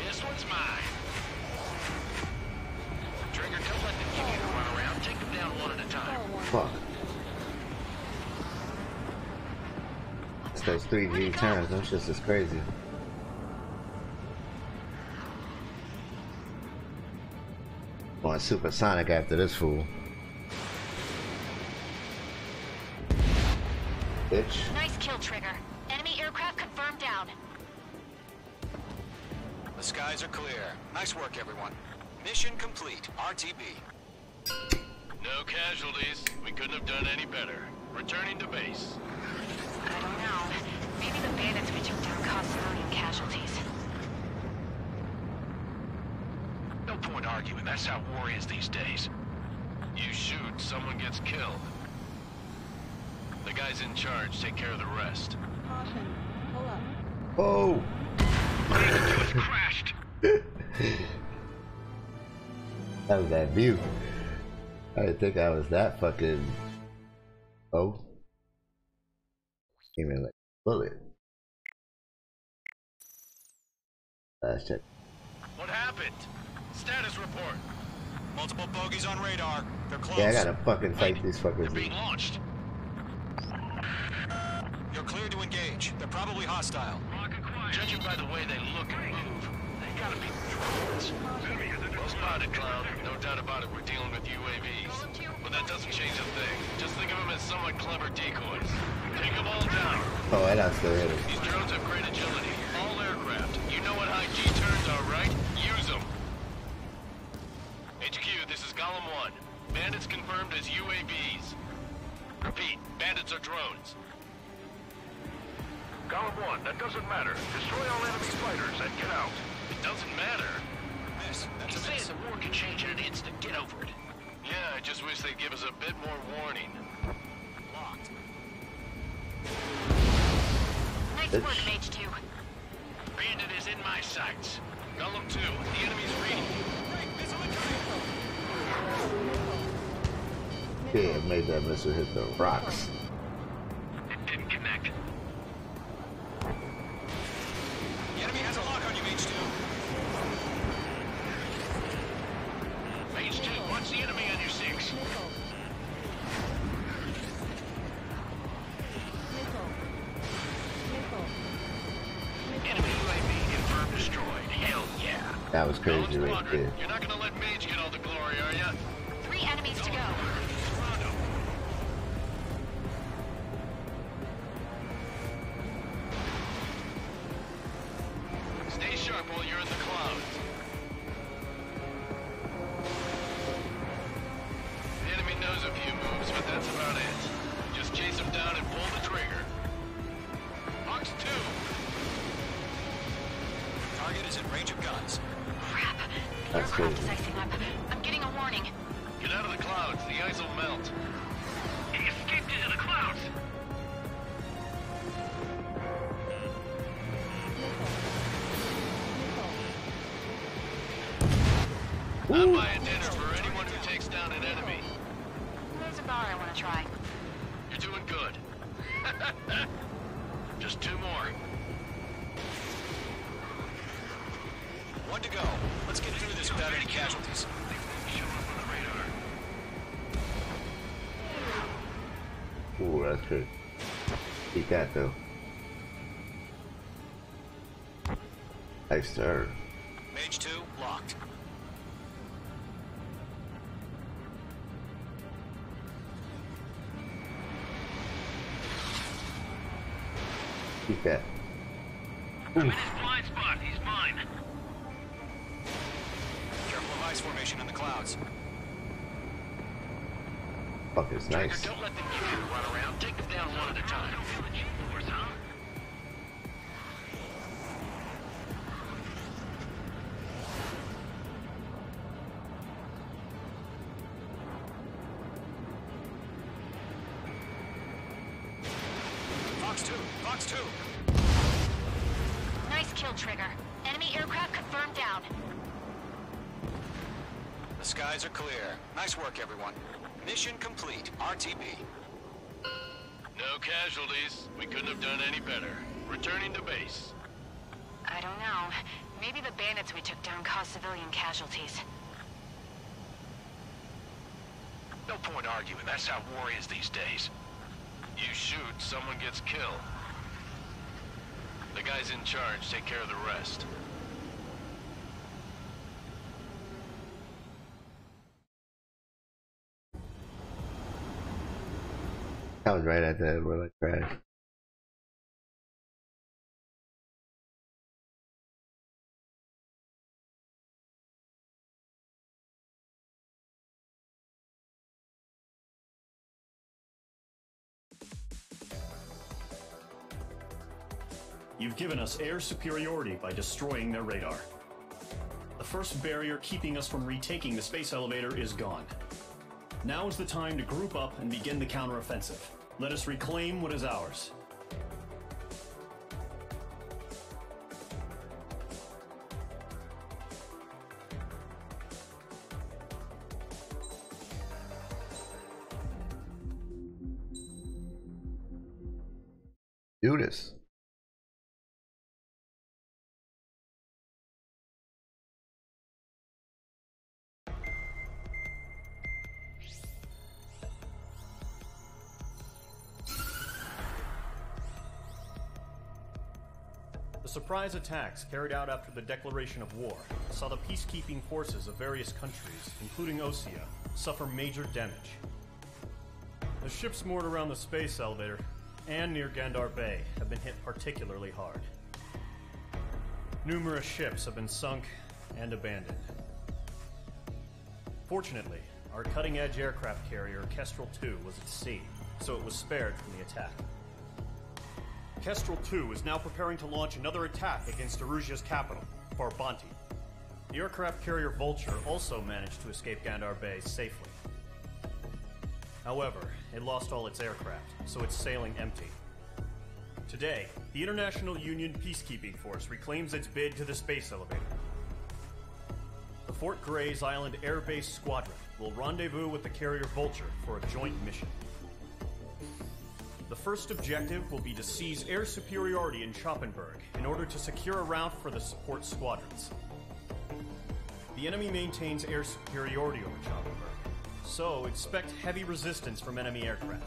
This one's mine. Trigger, don't let them kick you to run around. Take them down one at a time. Fuck. It's those 3G turns, them shits is crazy. Going supersonic after this fool. Bitch. Nice kill, Trigger. Enemy aircraft confirmed down. The skies are clear. Nice work, everyone. Mission complete. RTB. No casualties. We couldn't have done any better. Returning to base. I don't know. Maybe the bandits we took down caused civilian casualties. No point arguing. That's how war is these days. You shoot, someone gets killed. The guys in charge take care of the rest. Caution. Pull up. Oh! It's crashed. That was that view. I didn't think I was that fucking. Oh. Came in like a bullet. Last check. What happened? Status report. Multiple bogeys on radar. They're close. Yeah, I gotta fucking fight these fuckers. They're being launched. You're clear to engage. They're probably hostile. Judging by the way they look and move, they gotta be drones. Well spotted, Cloud. No doubt about it, we're dealing with UAVs. But that doesn't change a thing. Just think of them as somewhat clever decoys. Take them all down. Oh, I don't still hit him. These drones have great agility. All aircraft. You know what high G turns are, right? Use them. HQ, this is Column 1. Bandits confirmed as UAVs. Repeat, bandits are drones. Column 1, that doesn't matter. Destroy all enemy fighters and get out. It doesn't matter. Miss. That's He's a miss. saying the war can change in an instant. Get over it. Yeah, I just wish they'd give us a bit more warning. Locked. Nice work, Mage 2. Bandit is in my sights. Column 2, the enemy's reading you. Yeah, made that missile hit the rocks. It didn't connect. The enemy has a lock on you, Mage 2. Mage 2, watch the enemy on your 6. Enemy UAV confirmed destroyed. Hell yeah. That was crazy right there. You're not gonna let Mage get all the glory, are ya? 3 enemies to go. Stay sharp while you're in the clouds. The enemy knows a few moves, but that's about it. Just chase them down and pull the trigger. Fox 2. Target is in range of guns. Crap. The That's aircraft crazy. is icing up. I'm getting a warning. Get out of the clouds. The ice will melt. He escaped into the clouds. I'll buy a dinner for anyone who takes down an enemy. There's a bar I want to try. You're doing good. Just 2 more. 1 to go. Let's get through this without any casualties. Show up on the radar. Ooh, that's good. Beat that though. Nice sir. Mage 2, locked. Keep that. I'm in his blind spot. He's mine. Careful of ice formation in the clouds. Fuck, it's nice. Don't let them keep you run around. Take them down one at a time. Fox 2, Fox 2. Nice kill, Trigger. Enemy aircraft confirmed down. The skies are clear. Nice work, everyone. Mission complete. RTB. No casualties. We couldn't have done any better. Returning to base. I don't know. Maybe the bandits we took down caused civilian casualties. No point arguing. That's how war is these days. You shoot, someone gets killed. The guys in charge take care of the rest. That was right at the end where I crashed. You've given us air superiority by destroying their radar. The first barrier keeping us from retaking the space elevator is gone. Now is the time to group up and begin the counteroffensive. Let us reclaim what is ours. Do this. The surprise attacks carried out after the declaration of war saw the peacekeeping forces of various countries, including Osea, suffer major damage. The ships moored around the space elevator and near Gandar Bay have been hit particularly hard. Numerous ships have been sunk and abandoned. Fortunately, our cutting-edge aircraft carrier Kestrel 2 was at sea, so it was spared from the attack. Kestrel 2 is now preparing to launch another attack against Erusia's capital, Farbanti. The aircraft carrier Vulture also managed to escape Gandar Bay safely. However, it lost all its aircraft, so it's sailing empty. Today, the International Union Peacekeeping Force reclaims its bid to the space elevator. The Fort Gray's Island Air Base Squadron will rendezvous with the carrier Vulture for a joint mission. The first objective will be to seize air superiority in Schoppenberg in order to secure a route for the support squadrons. The enemy maintains air superiority over Schoppenberg, so expect heavy resistance from enemy aircraft.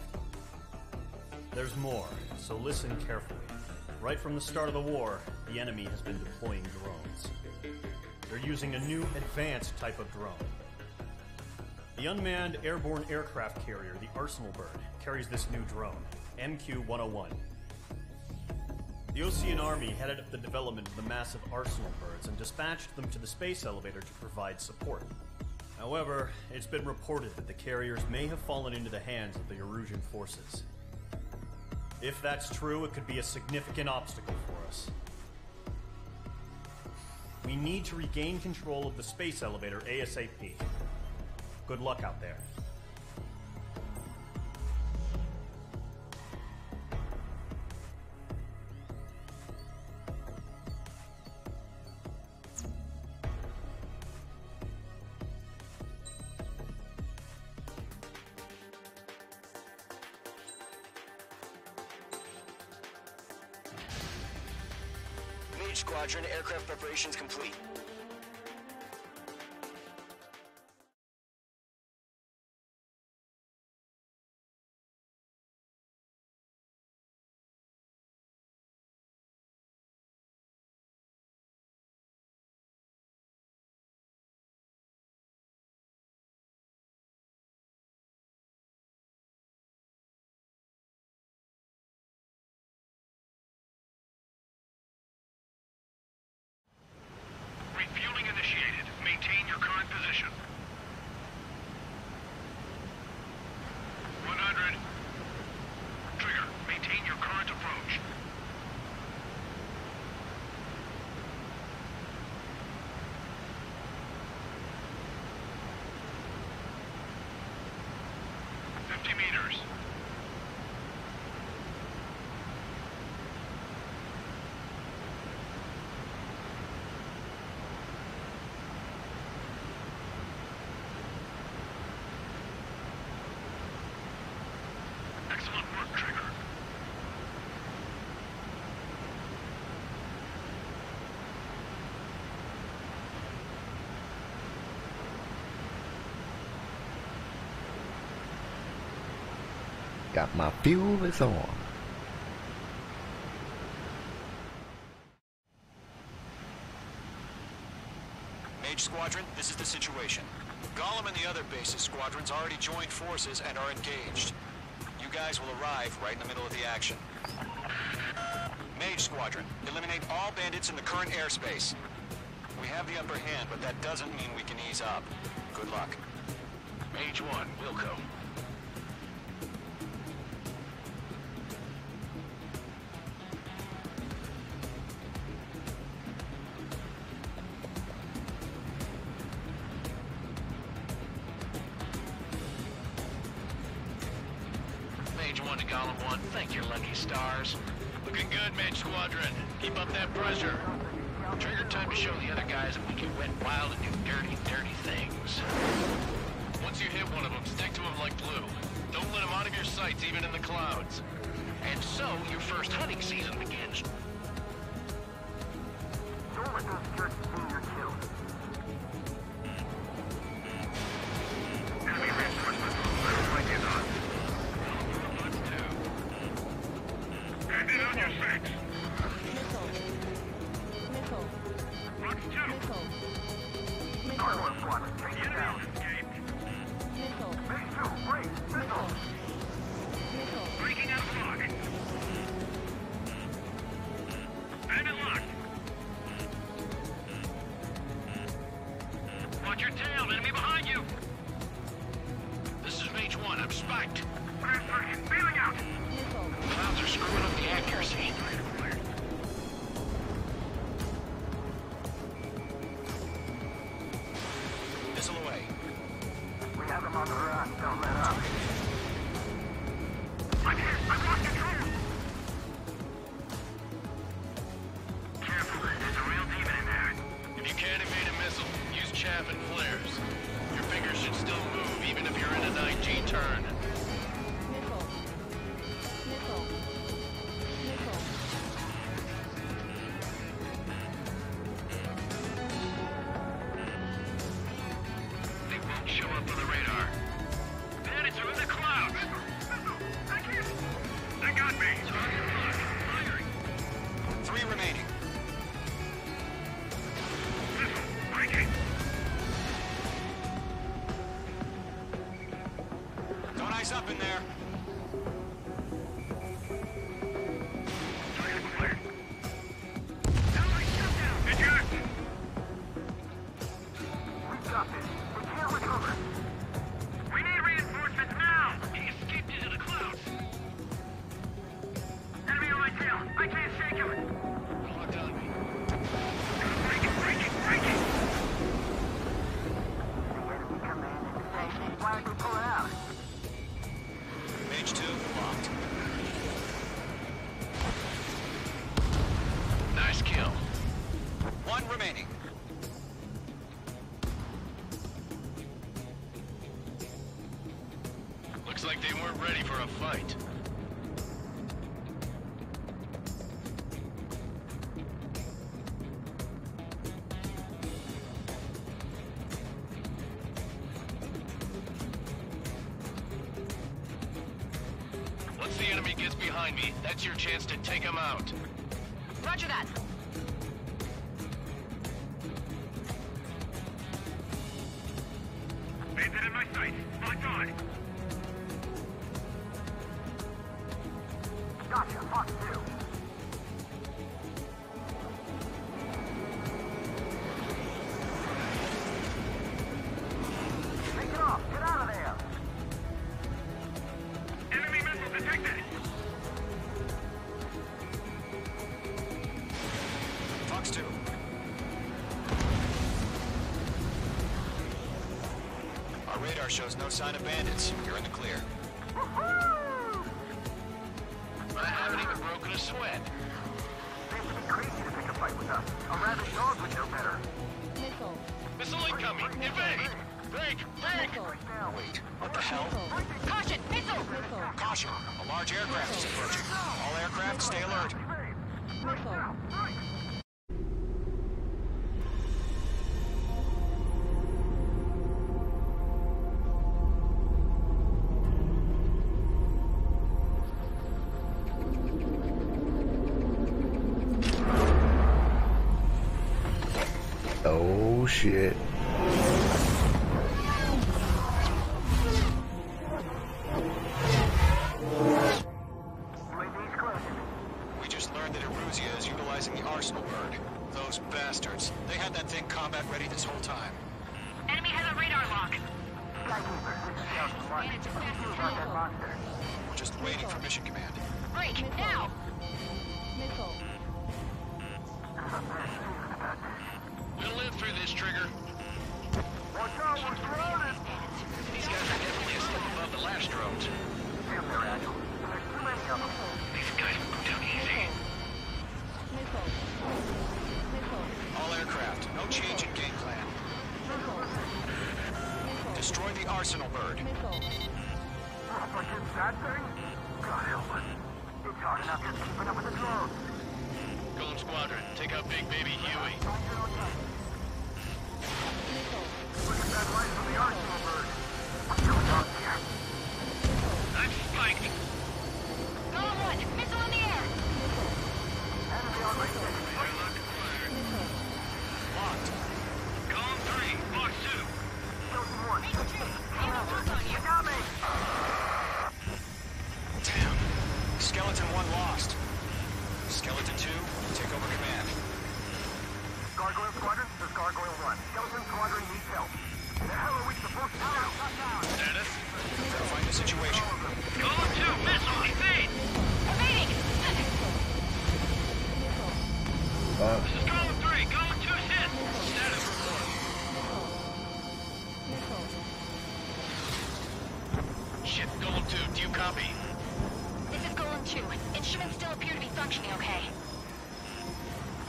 There's more, so listen carefully. Right from the start of the war, the enemy has been deploying drones. They're using a new advanced type of drone. The unmanned airborne aircraft carrier, the Arsenal Bird, carries this new drone, MQ-101. The Osean Army headed up the development of the massive Arsenal Birds and dispatched them to the space elevator to provide support. However, it's been reported that the carriers may have fallen into the hands of the Erusian forces. If that's true, it could be a significant obstacle for us. We need to regain control of the space elevator ASAP. Good luck out there. Squadron, aircraft preparations complete. Refueling initiated. Maintain your current position. 100. Trigger, maintain your current approach. meters. Excellent work, Trigger. Got my fuel is on. Mage Squadron, this is the situation. Gollum and the other base's squadrons already joined forces and are engaged. You guys will arrive right in the middle of the action. Mage Squadron, eliminate all bandits in the current airspace. We have the upper hand, but that doesn't mean we can ease up. Good luck. Mage 1, Wilco. Golem 1. Thank your lucky stars. Looking good, Mage Squadron. Keep up that pressure. Trigger, time to show the other guys that we can wet wild and do dirty, dirty things. Once you hit one of them, stick to him like glue. Don't let him out of your sights, even in the clouds. And so, your first hunting season begins. Don't let those jerks see your kill. Enemy reinforcements. Looks like it's on. Stand in on your six. Missile. Missile. Box 2. Missile. Cargo squad, take it down. Missile. Base 2, break. Missile. Missile. Breaking out of lock. Bandit locked. Watch your tail, enemy behind you. This is Mage 1, I'm spiked. Transfer, bailing out. Missile. Clouds are screwing up the accuracy. Missile away. We have them on the run. Don't let up. I'm hit. I've lost control. Careful. There's a real demon in there. If you can't evade a missile, use chaff and flares. Your fingers should still move, even if you're in a 9G turn. Missile. Missile. Missile. They won't show up on the radar. Bandits are in the clouds. They got me. Firing. 3 remaining. Missile. Breaking. Don't ice up in there. Eject. We got this. We can't recover. We need reinforcements now. He escaped into the clouds. Enemy on my tail. I can't shake him. Locked on me. Breaking. The enemy command is safe. Why don't we pull it out? Mage 2, locked. Nice kill. 1 remaining. Looks like they weren't ready for a fight. Once the enemy gets behind me, that's your chance to take him out. Roger that. Bandit in my sight. Locked on. Gotcha. Fox 2. Take it off. Get out of there. Enemy missile detected. Fox 2. Our radar shows no sign of bandits. You're in the clear. I haven't even broken a sweat. Seems to be crazy to pick a fight with us. A rabid dog would know better. Missile. Missile incoming! Evade! Break! Missile. Wait, what the hell? Caution! Missile! Missile. Caution! A large aircraft is approaching. All aircraft, stay alert. Missile. Oh shit. We just learned that Eruzia is utilizing the arsenal bird. Those bastards. They had that thing combat ready this whole time. Enemy has a radar lock. Bandits are fast as hell. We're just waiting for mission command. Break! Now! Missile. We'll live through this, Trigger. Watch out, we're surrounded! These guys are definitely a step above the last drones. Damn, they're agile. There's too many No change in game plan. Destroy the arsenal bird. That thing? God help us. It's hard enough just keeping up with the drones. Golem Squadron, take out Big Baby Huey. Look at that light from the arsenal bird. What's going on here? I'm spiked. Golem 1, missile in the air. Enemy on my six. Locked. Golem 3, Box 2. Skeleton 1. You got me. Damn. Skeleton 1 lost. Skeleton 2, take over command. Gargoyle Squadron, this is Gargoyle 1. Skeleton Squadron needs help. The hell are we supposed to do? Status? Verifying the situation. Golem 2, missile, evade! evading. This is Golem 3, Golem 2's hit. Status report. Shit, Golem 2, do you copy? This is Golem 2. Instruments still appear to be functioning okay.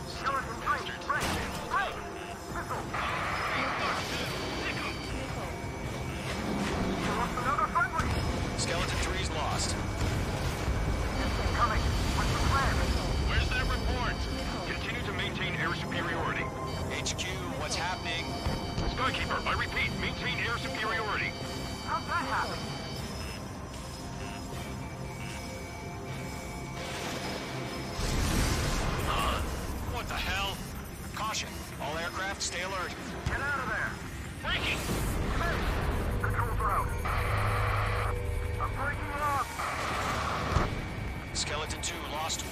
Skeleton 3, break! Break! Missile! You lost another friendly! Skeleton 3's lost. Coming! What's the plan? Where's that report? Continue to maintain air superiority. HQ, what's happening? Skykeeper, I repeat, maintain air superiority. How'd that happen? What the hell? Caution. All aircraft, stay alert. Get out of there! Breaking! Controls are out. I'm breaking it off! Skeleton 2 lost.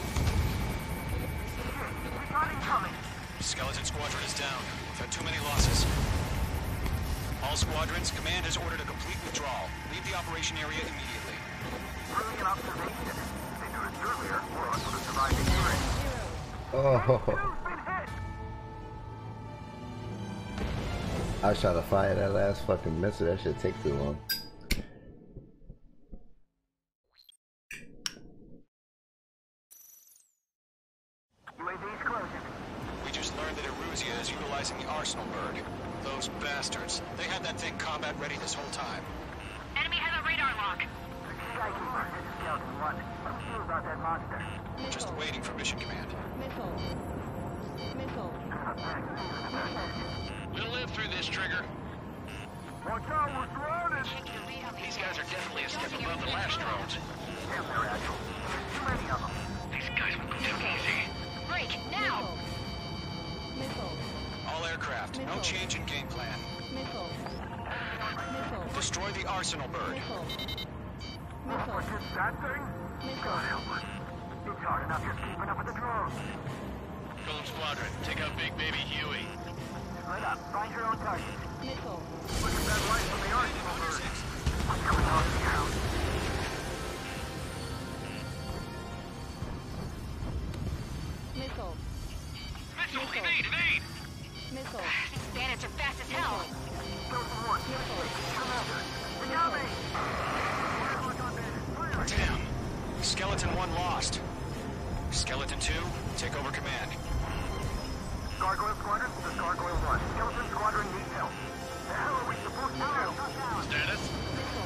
We got incoming! Skeleton Squadron is down. We've had too many losses. All squadrons, command has ordered a complete withdrawal. Leave the operation area immediately. Brilliant observation. If they knew this earlier, more of us would have survived the hearing. Oh, I was trying to fire that last fucking missile. That should take too long. UAV's closing. We just learned that Eruzia is utilizing the arsenal bird. Those bastards. They had that thing combat ready this whole time. Enemy has a radar lock. Skykeeper, this is Skeleton 1. I'm sure about that monster. Just waiting for mission command. Missile. Missile. We'll live through this, Trigger. Watch out, we're surrounded! These guys are definitely a step above the last drones. Damn, they're agile. There's too many of them. These guys will go too easy. Break, now! Missile. All aircraft, no change in game plan. Missile. Missile. Destroy the arsenal bird. Missile. What's Missile. this, that thing? God help us. It's hard enough just keeping up with the drones. Golem Squadron, take out Big Baby Huey. Split up. Find your own target. Missile. Look at that light from the arsenal bird. What's going on here? Missile. Missile, evade, evade! Missile. These bandits are fast as hell. Skeleton 1. Commander. We got me! Damn. Skeleton 1 lost. Skeleton 2, take over command. Gargoyle Squadron, this is Gargoyle 1. Skeleton Squadron needs help. The hell are we supposed to do? Status?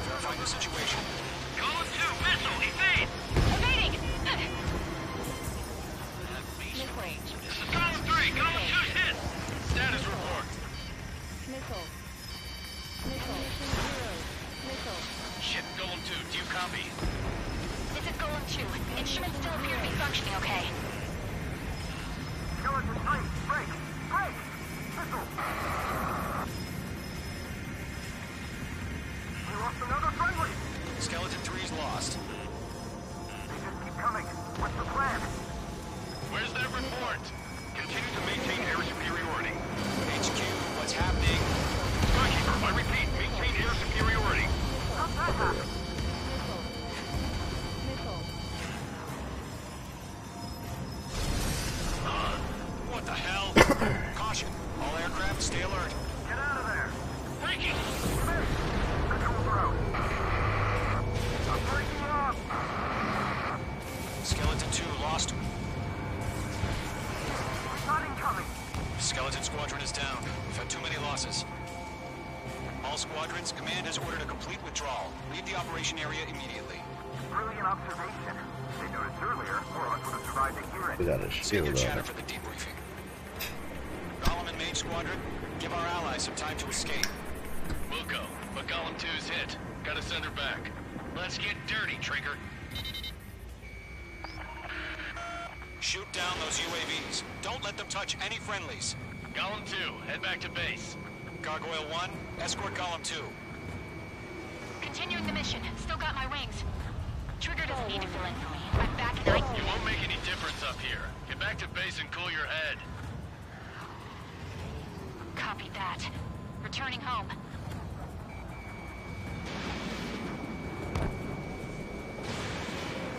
Verifying the situation. Golem 2, missile, evade! Evading! This is Golem 3, Golem 2's hit! Status report. Missile. Missile. Mission 0. Missile. Shit, Golem 2, do you copy? This is Golem 2. Instruments still appear to be functioning okay. Skeleton 3, break! Break! Missile! We lost another friendly! Skeleton 3's lost. They just keep coming. What's the plan? Where's that report? Continue to maintain air superiority. HQ, what's happening? Skykeeper, I repeat, maintain air superiority. How'd that happen? Missile. Missile. What the hell? Caution. All aircraft, stay alert. Get out of there! Breaking! Controls are out. I'm breaking off! Skeleton 2 lost. Not incoming! losses. All squadrons, command has ordered a complete withdrawal. Leave the operation area immediately. Brilliant observation. If they noticed earlier, more of us would have survived to hear it. We got a Save your shield chatter on for the debriefing. Golem and Mage Squadron, give our allies some time to escape. We'll go, but Golem 2's hit. Gotta send her back. Let's get dirty, Trigger. Shoot down those UAVs. Don't let them touch any friendlies. Golem 2, head back to base. Gargoyle 1, escort Golem 2. Continuing the mission. Still got my wings. Trigger doesn't need to fill in for me. I'm back and I... It won't make any difference up here. Get back to base and cool your head. Copy that. Returning home.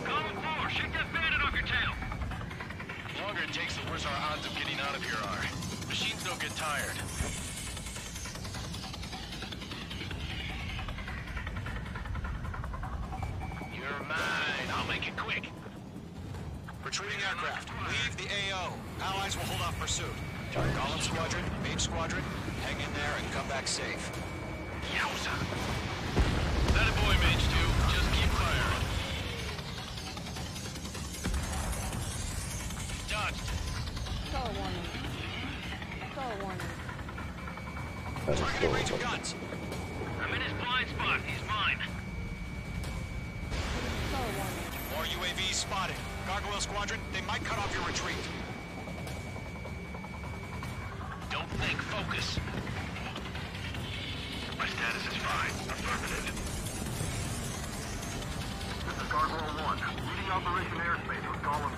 Golem 4, shake that bandit off your tail. The longer it takes, the worse our odds of getting out of here are. Machines don't get tired. You're mine. I'll make it quick. Retreating aircraft. Leave the AO. Allies will hold off pursuit. Golem Squadron, Mage Squadron, hang in there and come back safe. Yowza. That a boy, Mage 2. Just keep firing. Dodged. Call warning. Call warning. Targeting range of guns. I'm in his blind spot. He's mine. Call warning. More UAVs spotted. Gargoyle Squadron, they might cut off your retreat. Don't think. Focus. My status is fine. Affirmative. This is Gargoyle 1. Leading Operation Airspace with Golem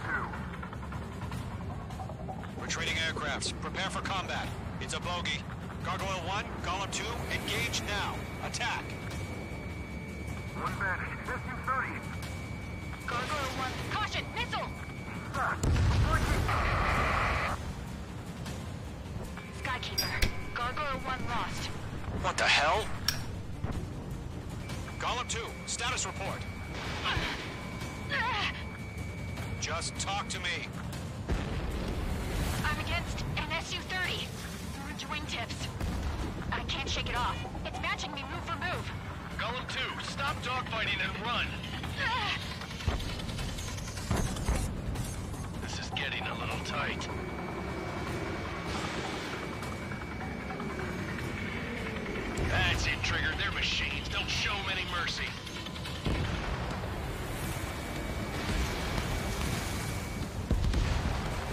2. Retreating aircrafts, prepare for combat. It's a bogey. Gargoyle 1, Golem 2, engage now. Attack. One bandit. SU-30. Gargoyle 1. Caution! Missile! Skykeeper. Gargoyle 1 lost. What the hell? Golem 2, status report. Just talk to me. I'm against an SU-30. Orange wingtips. I can't shake it off. It's matching me move for move. Golem 2, stop dogfighting and run. This is getting a little tight. That's it, Trigger. They're machines. Don't show them any mercy.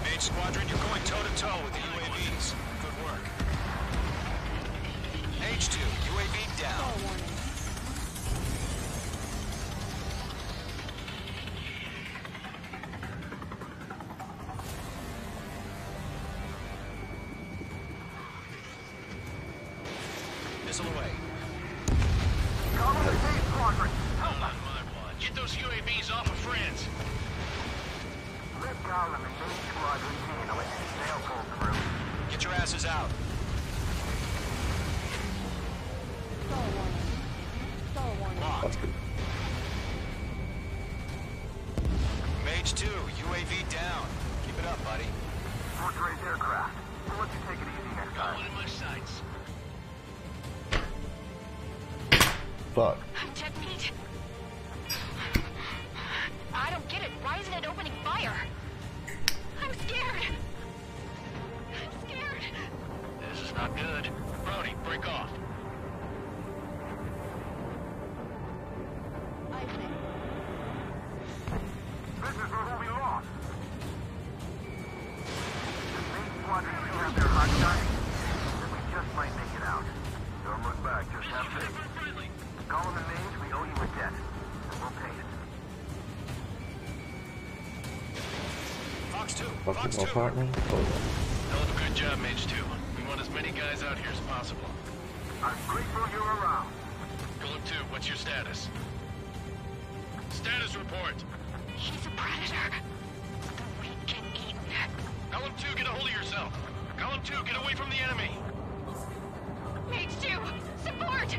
Mage Squadron, you're going toe-to-toe with the UAVs. Good work. H2, UAV down. Call warning. Missile away. Golem 8 Squadron. Hold on, my watch. Get those UAVs off of France. Let Golem and Mage Squadron handle it. They'll pull through. Get your asses out. Call warning. Call warning. Locked. Mage 2, UAV down. Keep it up, buddy. Portrait aircraft. We'll let you take it easy next Got time. one in my sights. Fuck. I'm dead meat. I don't get it. Why isn't it opening fire? I'm scared. I'm scared. This is not good. Brody, break off. I think. This is where we lost. The Mage Squadron still have their hot dining. Then we just might make it out. Don't look back. Just have faith. Golem and Mage, we owe you a debt. And we'll pay it. Fox 2, Fuck Fox with 2. my partner? Hold on. Hell of a good job, Mage 2. We want as many guys out here as possible. I'm grateful you're around. Golem 2, what's your status? Status report. He's a predator. The weak and eaten. Golem 2, get a hold of yourself. Golem 2, get away from the enemy. Mage 2, support!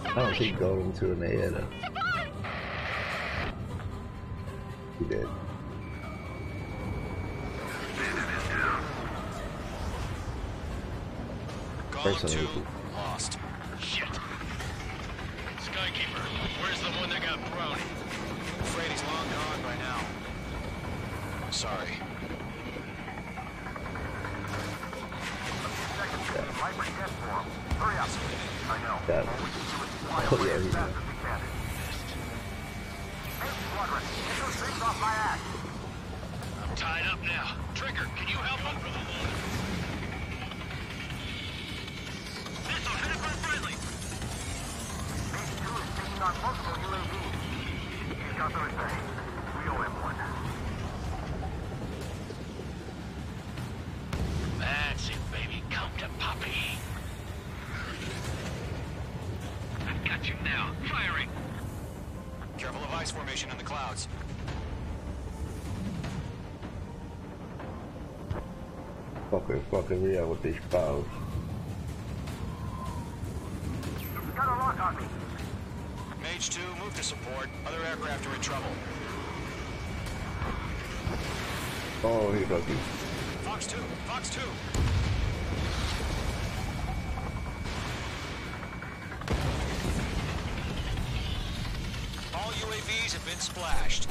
I don't keep going to an air though. Support! He did. Golem 2 lost. Shit. Skykeeper, where's the one that got thrown? I'm afraid he's long gone by now. Sorry. Hurry up. I know. Yeah. All we can do is fly Oh, away yeah, as he fast did. as we can. Hey, Squadron, get those things off my ass. I'm tied up now. Trigger, can you help him? Missile hit by friendly. Base 2 is taking on multiple UAVs. He's got the return. We owe him one. That's it, baby. Come to Poppy. I've got you now. Firing. Careful of ice formation in the clouds. Fucking me out with these clouds. He's got a lock on me. Mage 2, move to support. Other aircraft are in trouble. Oh, he lucky. Fox 2, Fox 2. All UAVs have been splashed.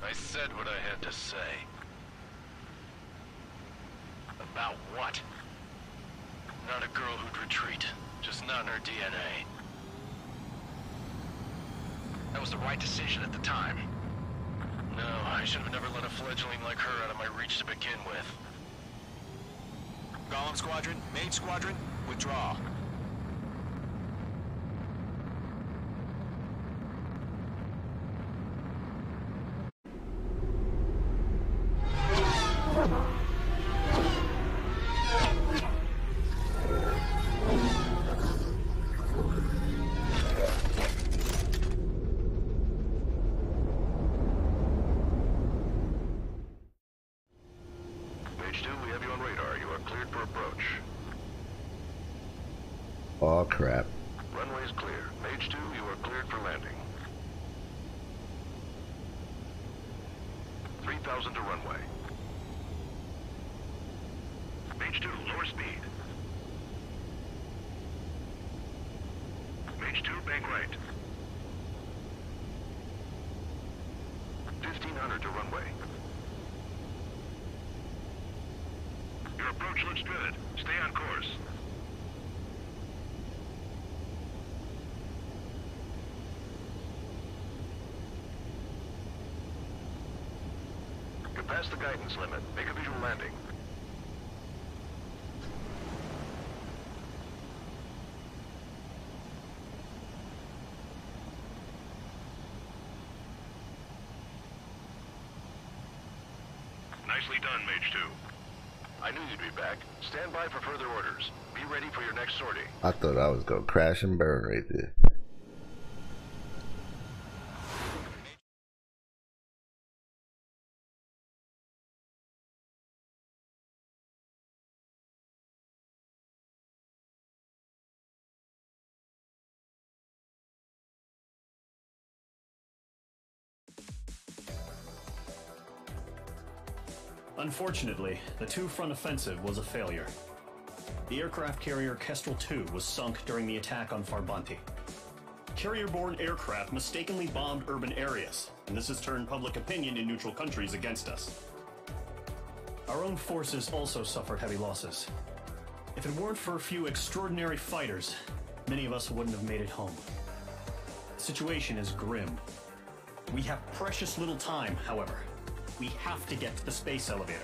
I said what I had to say. About what? Not a girl who'd retreat. Just not in her DNA. That was the right decision at the time. No, I should have never let a fledgling like her out of my reach to begin with. Golem Squadron, Mage Squadron, withdraw. Mage 2, we have you on radar. You are cleared for approach. Oh crap. Runway is clear. Mage 2, you are cleared for landing. 3,000 to runway. Mage 2, lower speed. Mage 2, bank right. 1,500 to runway. Your approach looks good. Stay on course. You're past the guidance limit. Make a visual landing. Nicely done, Mage 2. I knew you'd be back. Stand by for further orders. Be ready for your next sortie. I thought I was gonna crash and burn right there. Unfortunately, the two-front offensive was a failure. The aircraft carrier Kestrel II was sunk during the attack on Farbanti. Carrier-borne aircraft mistakenly bombed urban areas, and this has turned public opinion in neutral countries against us. Our own forces also suffered heavy losses. If it weren't for a few extraordinary fighters, many of us wouldn't have made it home. The situation is grim. We have precious little time, however. We have to get to the space elevator.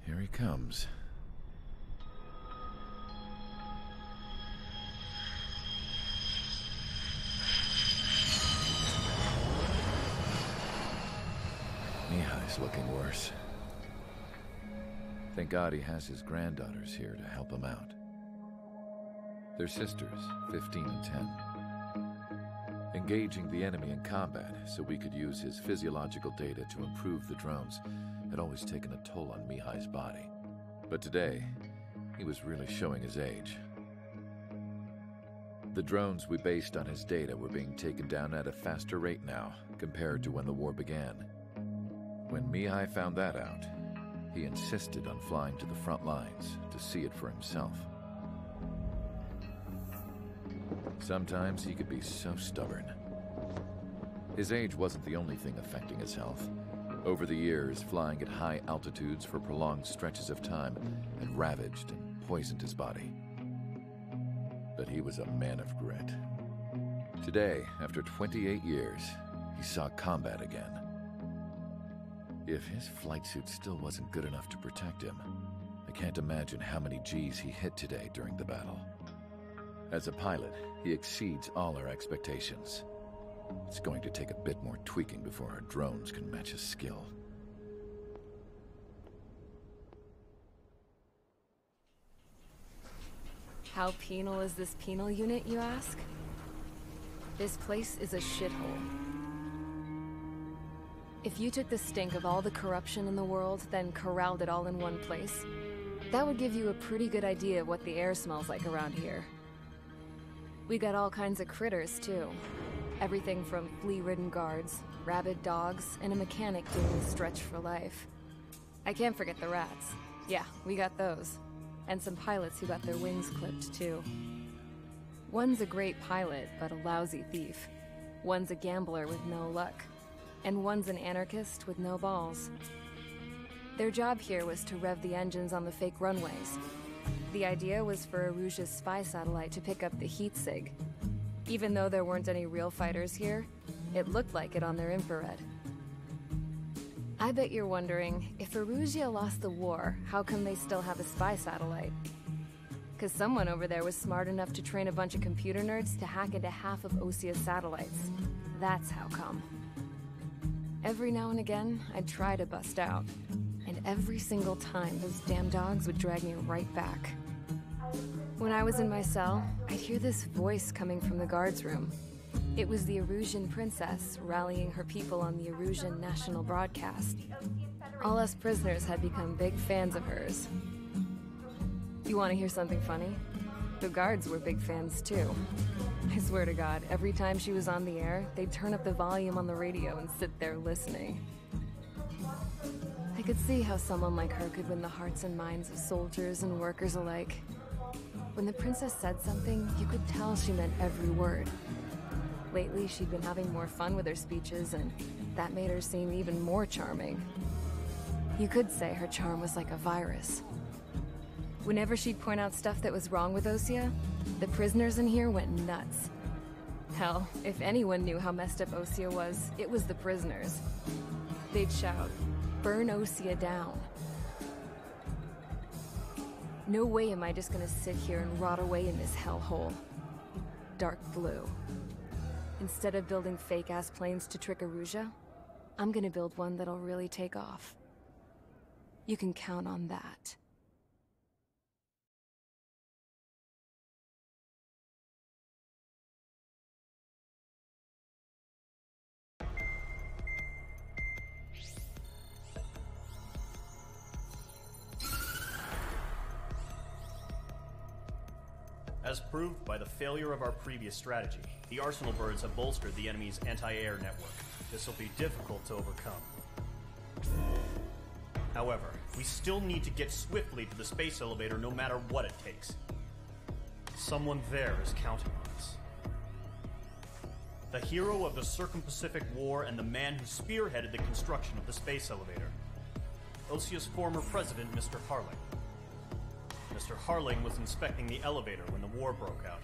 Here he comes. Mihai's looking worse. Thank God he has his granddaughters here to help him out. They're sisters, 15 and 10. Engaging the enemy in combat so we could use his physiological data to improve the drones had always taken a toll on Mihai's body. But today, he was really showing his age. The drones we based on his data were being taken down at a faster rate now compared to when the war began. When Mihai found that out, he insisted on flying to the front lines to see it for himself. Sometimes he could be so stubborn. His age wasn't the only thing affecting his health. Over the years, flying at high altitudes for prolonged stretches of time had ravaged and poisoned his body. But he was a man of grit. Today, after 28 years, he saw combat again. If his flight suit still wasn't good enough to protect him, I can't imagine how many G's he hit today during the battle. As a pilot, he exceeds all our expectations. It's going to take a bit more tweaking before our drones can match his skill. How penal is this penal unit, you ask? This place is a shithole. If you took the stink of all the corruption in the world, then corralled it all in one place, that would give you a pretty good idea of what the air smells like around here. We got all kinds of critters, too. Everything from flea-ridden guards, rabid dogs, and a mechanic doing the stretch for life. I can't forget the rats. Yeah, we got those. And some pilots who got their wings clipped, too. One's a great pilot, but a lousy thief. One's a gambler with no luck. And one's an anarchist with no balls. Their job here was to rev the engines on the fake runways. The idea was for Erusia's spy satellite to pick up the heat sig. Even though there weren't any real fighters here, it looked like it on their infrared. I bet you're wondering, if Erusia lost the war, how come they still have a spy satellite? Because someone over there was smart enough to train a bunch of computer nerds to hack into half of Osia's satellites. That's how come. Every now and again, I'd try to bust out. And every single time, those damn dogs would drag me right back. When I was in my cell, I'd hear this voice coming from the guards room. It was the Erusian princess rallying her people on the Erusian national broadcast. All us prisoners had become big fans of hers. You want to hear something funny? The guards were big fans too. I swear to God, every time she was on the air, they'd turn up the volume on the radio and sit there listening. I could see how someone like her could win the hearts and minds of soldiers and workers alike. When the princess said something, you could tell she meant every word. Lately, she'd been having more fun with her speeches, and that made her seem even more charming. You could say her charm was like a virus. Whenever she'd point out stuff that was wrong with Osia, the prisoners in here went nuts. Hell, if anyone knew how messed up Osia was, it was the prisoners. They'd shout, "Burn Osia down." No way am I just gonna sit here and rot away in this hellhole. Dark blue. Instead of building fake-ass planes to trick Erusia, I'm gonna build one that'll really take off. You can count on that. As proved by the failure of our previous strategy, the Arsenal birds have bolstered the enemy's anti-air network. This will be difficult to overcome. However, we still need to get swiftly to the space elevator no matter what it takes. Someone there is counting on us. The hero of the Circum-Pacific War and the man who spearheaded the construction of the space elevator. Osia's former president, Mr. Harling. Mr. Harling was inspecting the elevator when the war broke out.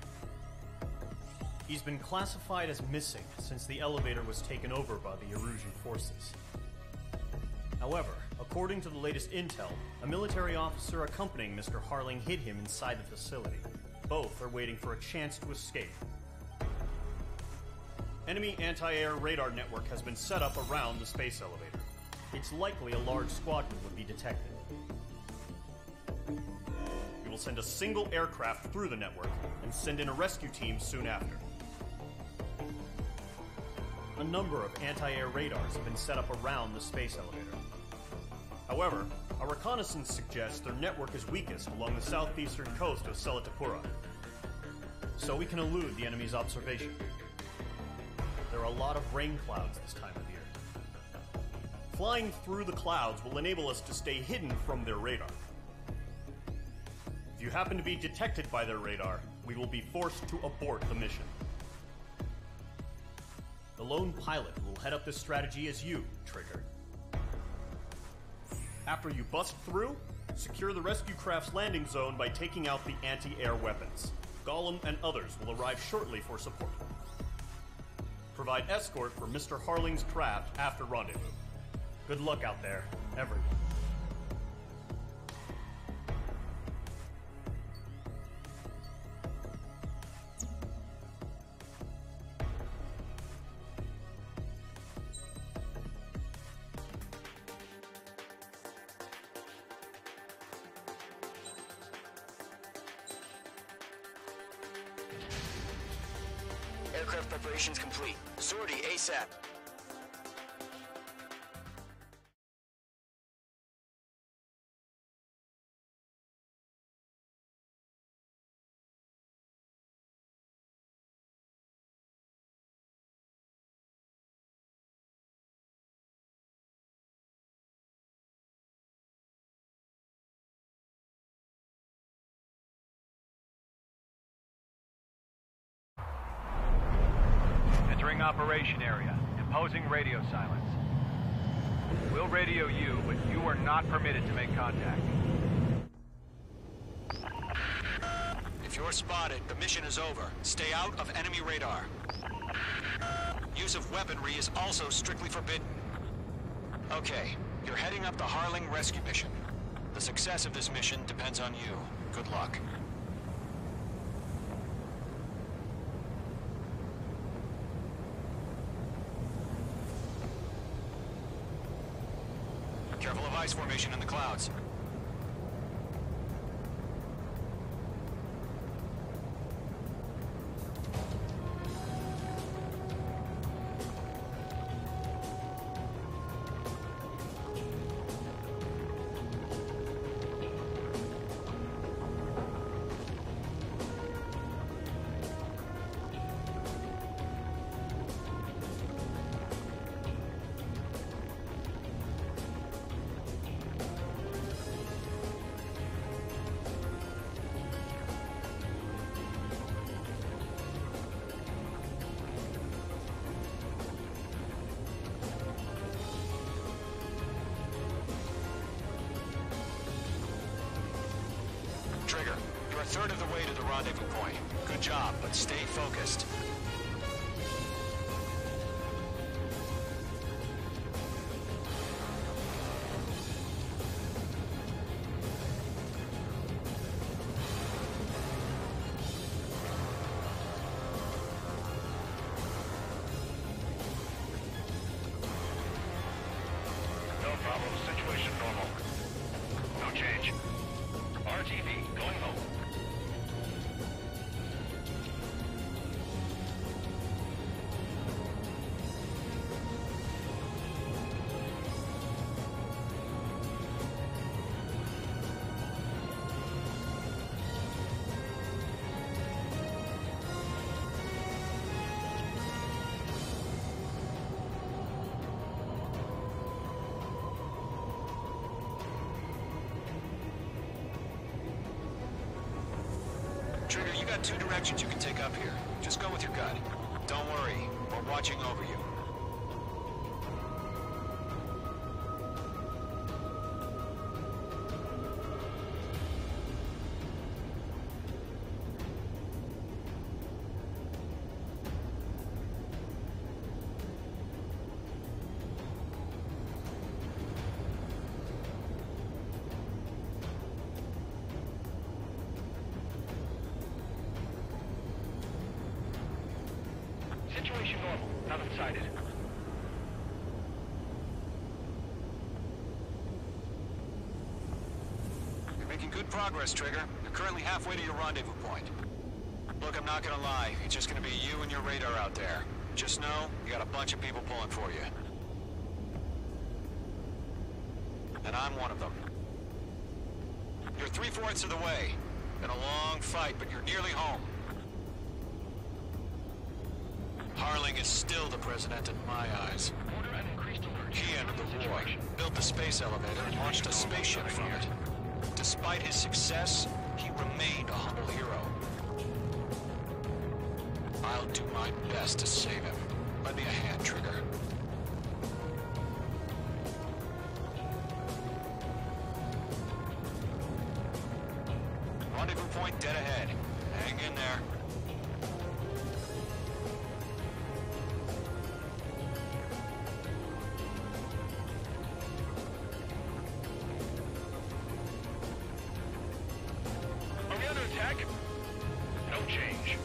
He's been classified as missing since the elevator was taken over by the Erusian forces. However, according to the latest intel, a military officer accompanying Mr. Harling hid him inside the facility. Both are waiting for a chance to escape. Enemy anti-air radar network has been set up around the space elevator. It's likely a large squadron would be detected. We will send a single aircraft through the network and send in a rescue team soon after. A number of anti-air radars have been set up around the space elevator. However, Our reconnaissance suggests their network is weakest along the southeastern coast of Selatapura, so we can elude the enemy's observation. There are a lot of rain clouds this time of year. Flying through the clouds will enable us to stay hidden from their radar. If you happen to be detected by their radar, we will be forced to abort the mission. The lone pilot who will head up this strategy is you, Trigger. After you bust through, secure the rescue craft's landing zone by taking out the anti-air weapons. Gollum and others will arrive shortly for support. Provide escort for Mr. Harling's craft after rendezvous. Good luck out there, everyone. Aircraft preparations complete. Sortie ASAP. Entering operation area. Imposing radio silence. We'll radio you, but you are not permitted to make contact. If you're spotted, the mission is over. Stay out of enemy radar. Use of weaponry is also strictly forbidden. Okay, you're heading up the Harling rescue mission. The success of this mission depends on you. Good luck. Careful of ice formation in the clouds. Trigger, you're a third of the way to the rendezvous point. Good job, but stay focused. No problem. Situation normal. No change. RTV, going home. Trigger, you got two directions you can take up here. Just go with your gut. Don't worry, we're watching over you. Situation normal. Nothing sighted. You're making good progress, Trigger. You're currently halfway to your rendezvous point. Look, I'm not gonna lie. It's just gonna be you and your radar out there. Just know, you got a bunch of people pulling for you. And I'm one of them. You're 3/4 of the way. Been a long fight, but you're nearly home. Harling is still the president in my eyes. He ended the war, built the space elevator, and launched a spaceship from it. Despite his success, he remained a humble hero. I'll do my best to save him. Lend me a hand, Trigger. Rendezvous point dead ahead. Hang in there. Are we under attack? No change.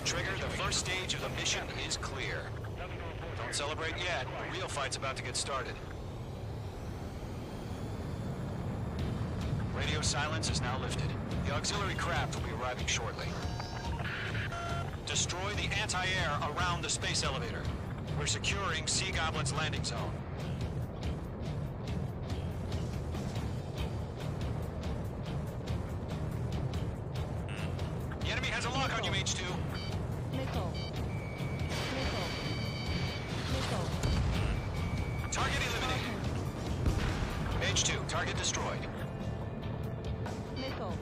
Trigger, the first stage of the mission is clear. Don't celebrate yet. The real fight's about to get started. Radio silence is now lifted. The auxiliary craft will be arriving shortly. Destroy the anti-air around the space elevator. We're securing Sea Goblin's landing zone. The enemy has a lock on you, H2. Missile. Missile. Missile. Target eliminated. H2, target destroyed. Missile.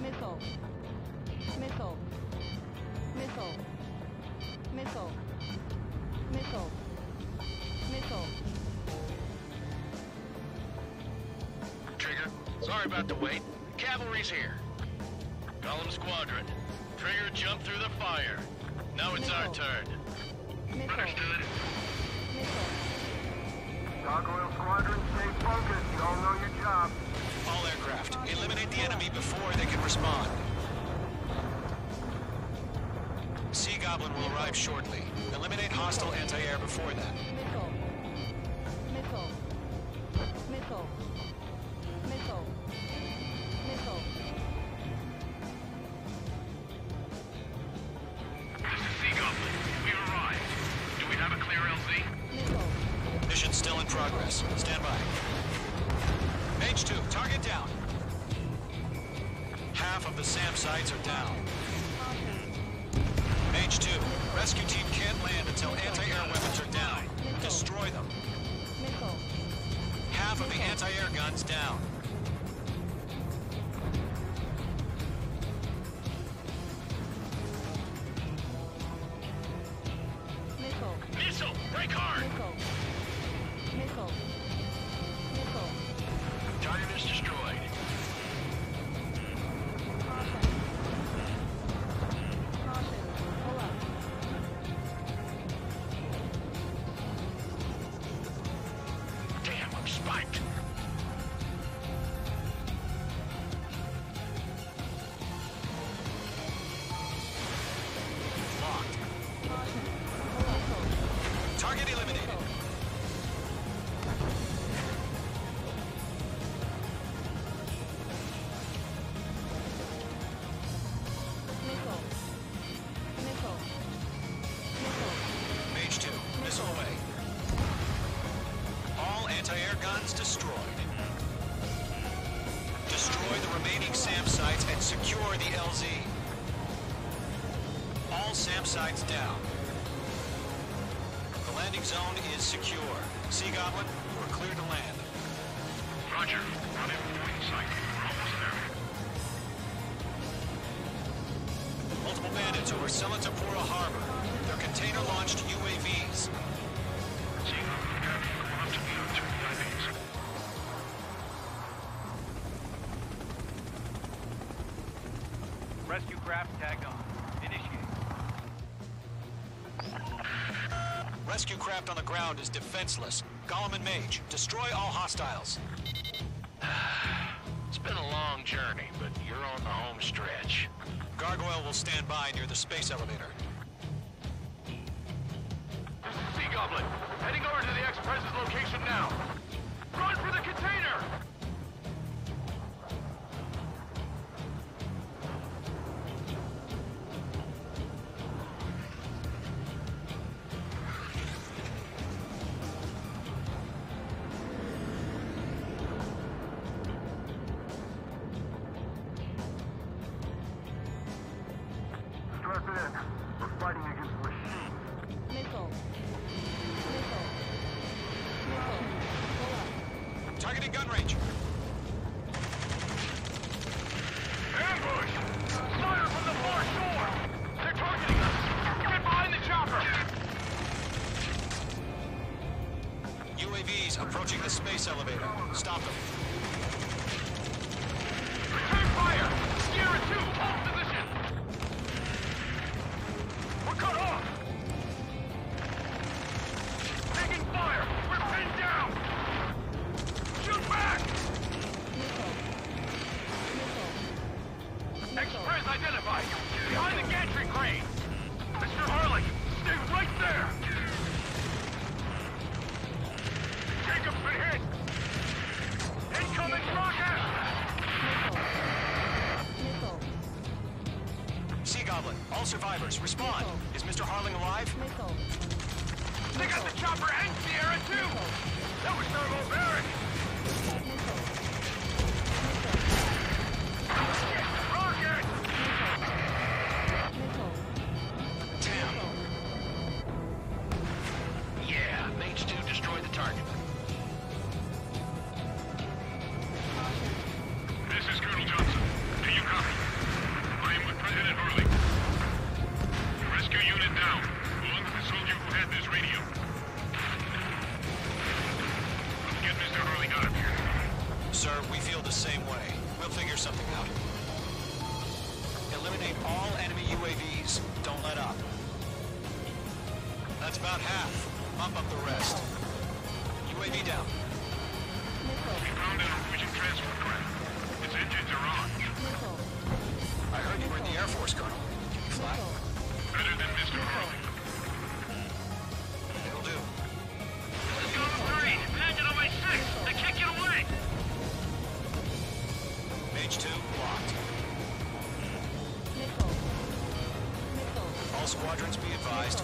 Missile. Missile. Missile. Missile. Missile. Missile. Trigger, sorry about the wait. Cavalry's here. Column Squadron. Trigger jumped through the fire. Now it's our turn. Understood. Gargoyle Squadron, stay focused. You all know your job. All aircraft, eliminate the enemy before they can respond. Sea Goblin will arrive shortly. Eliminate hostile anti-air before then. Missile. Missile. Missile. Missile. Missile. This is Sea Goblin. We've arrived. Do we have a clear LZ? Mission still in progress. Stand by. H2, target down. Half of the SAM sites are down. H2, rescue team can't land until anti-air weapons are down. Destroy them. Half of the anti-air guns down. Missile! Break hard! Missile. Missile. Target is destroyed. Pull up. Damn, I'm spiked. Locked. Target eliminated. H2, missile away. All anti-air guns destroyed. Destroy the remaining SAM sites and secure the LZ. All SAM sites down. The landing zone is secure. Sea Goblin, we're clear to land. Roger. Rendezvous point in sight. We're almost there. Multiple bandits over Selatapura Harbor. They're container-launched UAVs. Rescue craft tagged on. Initiate. Rescue craft on the ground is defenseless. Gollum and Mage, destroy all hostiles. It's been a long journey, but you're on the home stretch. Gargoyle will stand by near the space elevator. Sea Goblin, heading over to the Express's location Opening gun range. Ambush! Fire from the far shore! They're targeting us! Get behind the chopper! UAVs approaching the space elevator. Stop them. Return fire! Sierra 2, hold position! We're cut off! Taking fire! We're pinned down! Shoot back! Express identified! Behind the gantry crane! Mr. Harley, stay right there! Jacob's been hit! Incoming rocket! Sea Goblin, all survivors, respond. Is Mr. Harling alive? They got the chopper and Sierra too! That was thermobaric! Rocket! Damn. Yeah, Mage 2 destroyed the target. This is Colonel Johnson. Do you copy? I am with President Harley. Rescue unit down, along with the soldier who had this radio. Let's get Mr. Harley out of here. Sir, we feel the same way. We'll figure something out. Eliminate all enemy UAVs. Don't let up. That's about half. Bump up the rest. UAV down. We found an Norwegian transport craft. Its engines are on. I heard you were in the Air Force, Colonel. Can you fly? Better than Mr. Harley. It'll do. Let's go to 3! Landed on my 6! They can't get away! Mage 2, blocked. All squadrons be advised.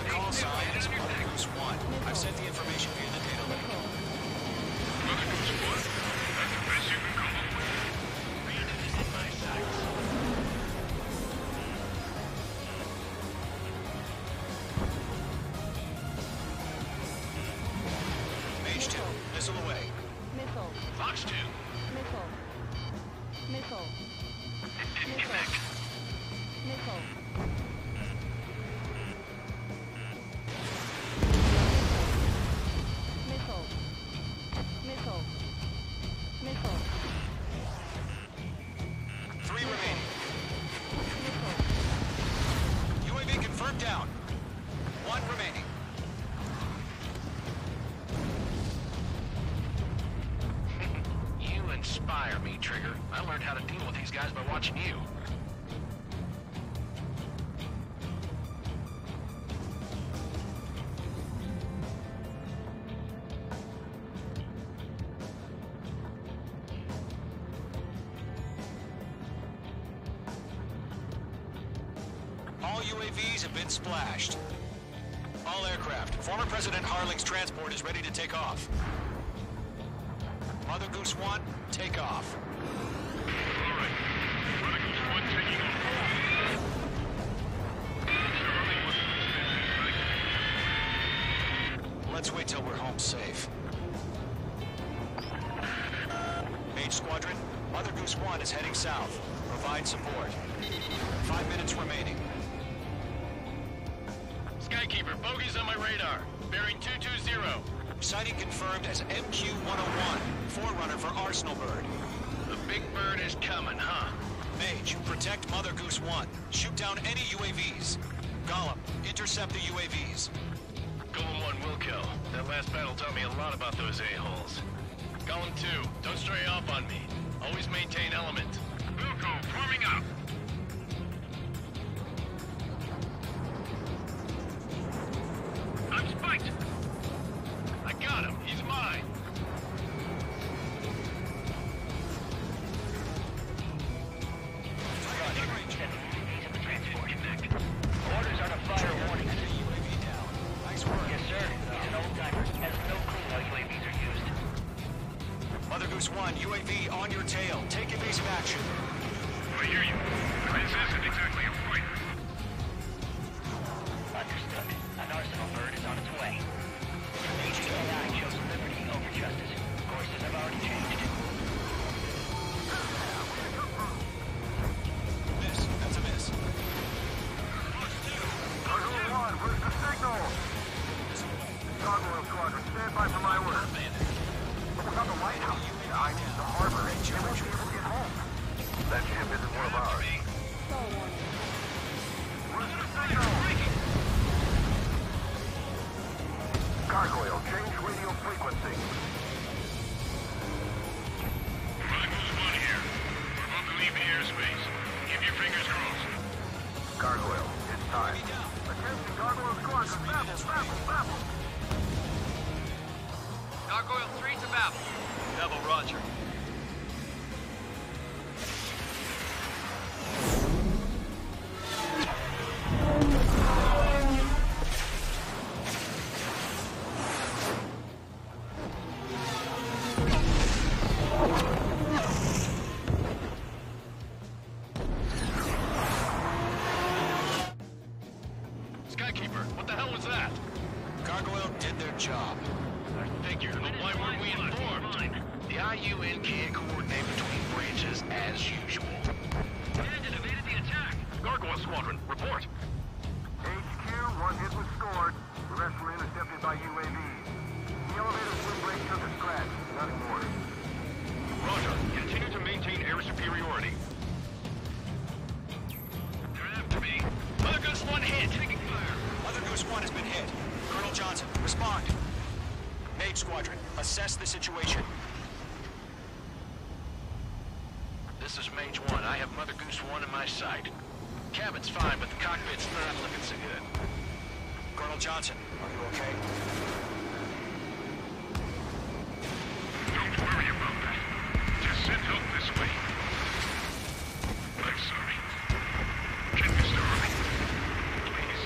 The call sign is Mother Goose 1. I've sent the information via the data link. Mother Goose 1. That's the best you can come up with. Bandit is in my sights. Mage 2, missile away. Fox 2. Disconnect. Three remaining. UAV confirmed down. One remaining. You inspire me, Trigger. I learned how to deal with these guys by watching you. All UAVs have been splashed. All aircraft. Former President Harling's transport is ready to take off. Mother Goose 1, take off. All right. Mother Goose 1 taking off. Mr. Harley wants to stay. Let's wait till we're home safe. Mage Squadron, Mother Goose 1 is heading south. Provide support. 5 minutes remaining. Skykeeper, bogey's on my radar. Bearing 220. Sighting confirmed as MQ-101, forerunner for Arsenal Bird. The big bird is coming, huh? Mage, protect Mother Goose 1. Shoot down any UAVs. Gollum, intercept the UAVs. Golem 1 will kill. That last battle taught me a lot about those a-holes. Golem 2, don't stray off on me. Always maintain element. Wilco, forming up. I'm spiked! I got him. He's mine. Orders are to fire warning. Nice work. Yes, sir. He's an old-timer. Has no clue how UAVs are used. Mother Goose 1, UAV on your tail. Take evasive action. I hear you. This isn't exactly a fight. Understood. An Arsenal bird is on its way. HTAI chose liberty over justice. Course is Stand by for my order. But without the lighthouse, I need the harbor. They won't be able to get home. That ship isn't one of ours. Where's the signal? Gargoyle, change radio frequency. One here. We're about to leave the airspace. Keep your fingers crossed. Gargoyle, it's time. Attention, Gargoyle squadron, babble. Gargoyle 3 to Babel. Babel, roger. Skykeeper, what the hell was that? Gargoyle did their job. I figured, but why weren't we informed? The IUN can't coordinate between branches as usual. Bandit evaded the attack. Gargoyle Squadron, report. HQ, one hit was scored. The rest were intercepted by UAVs. The elevator's wind brake took a scratch. Nothing more. Roger. Continue to maintain air superiority. They're after me. Mother Goose 1 hit. Taking fire. Mother Goose 1 has been hit. Colonel Johnson, respond. Mage Squadron, assess the situation. This is Mage 1. I have Mother Goose 1 in my sight. Cabin's fine, but the cockpit's not looking so good. Colonel Johnson, are you okay? Don't worry about that. Just send help this way. I'm sorry. Can we start? Please.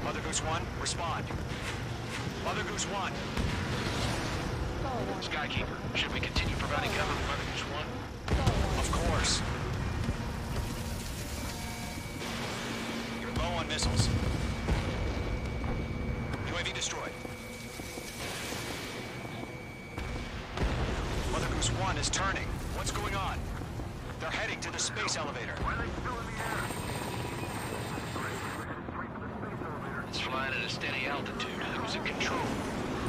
Mother Goose 1, respond. Mother Goose 1. Skykeeper, should we continue providing cover for Mother Goose 1? Of course. You're low on missiles. UAV destroyed. Mother Goose 1 is turning. What's going on? They're heading to the space elevator. Why are they still in the air? It's flying at a steady altitude. Who's in control?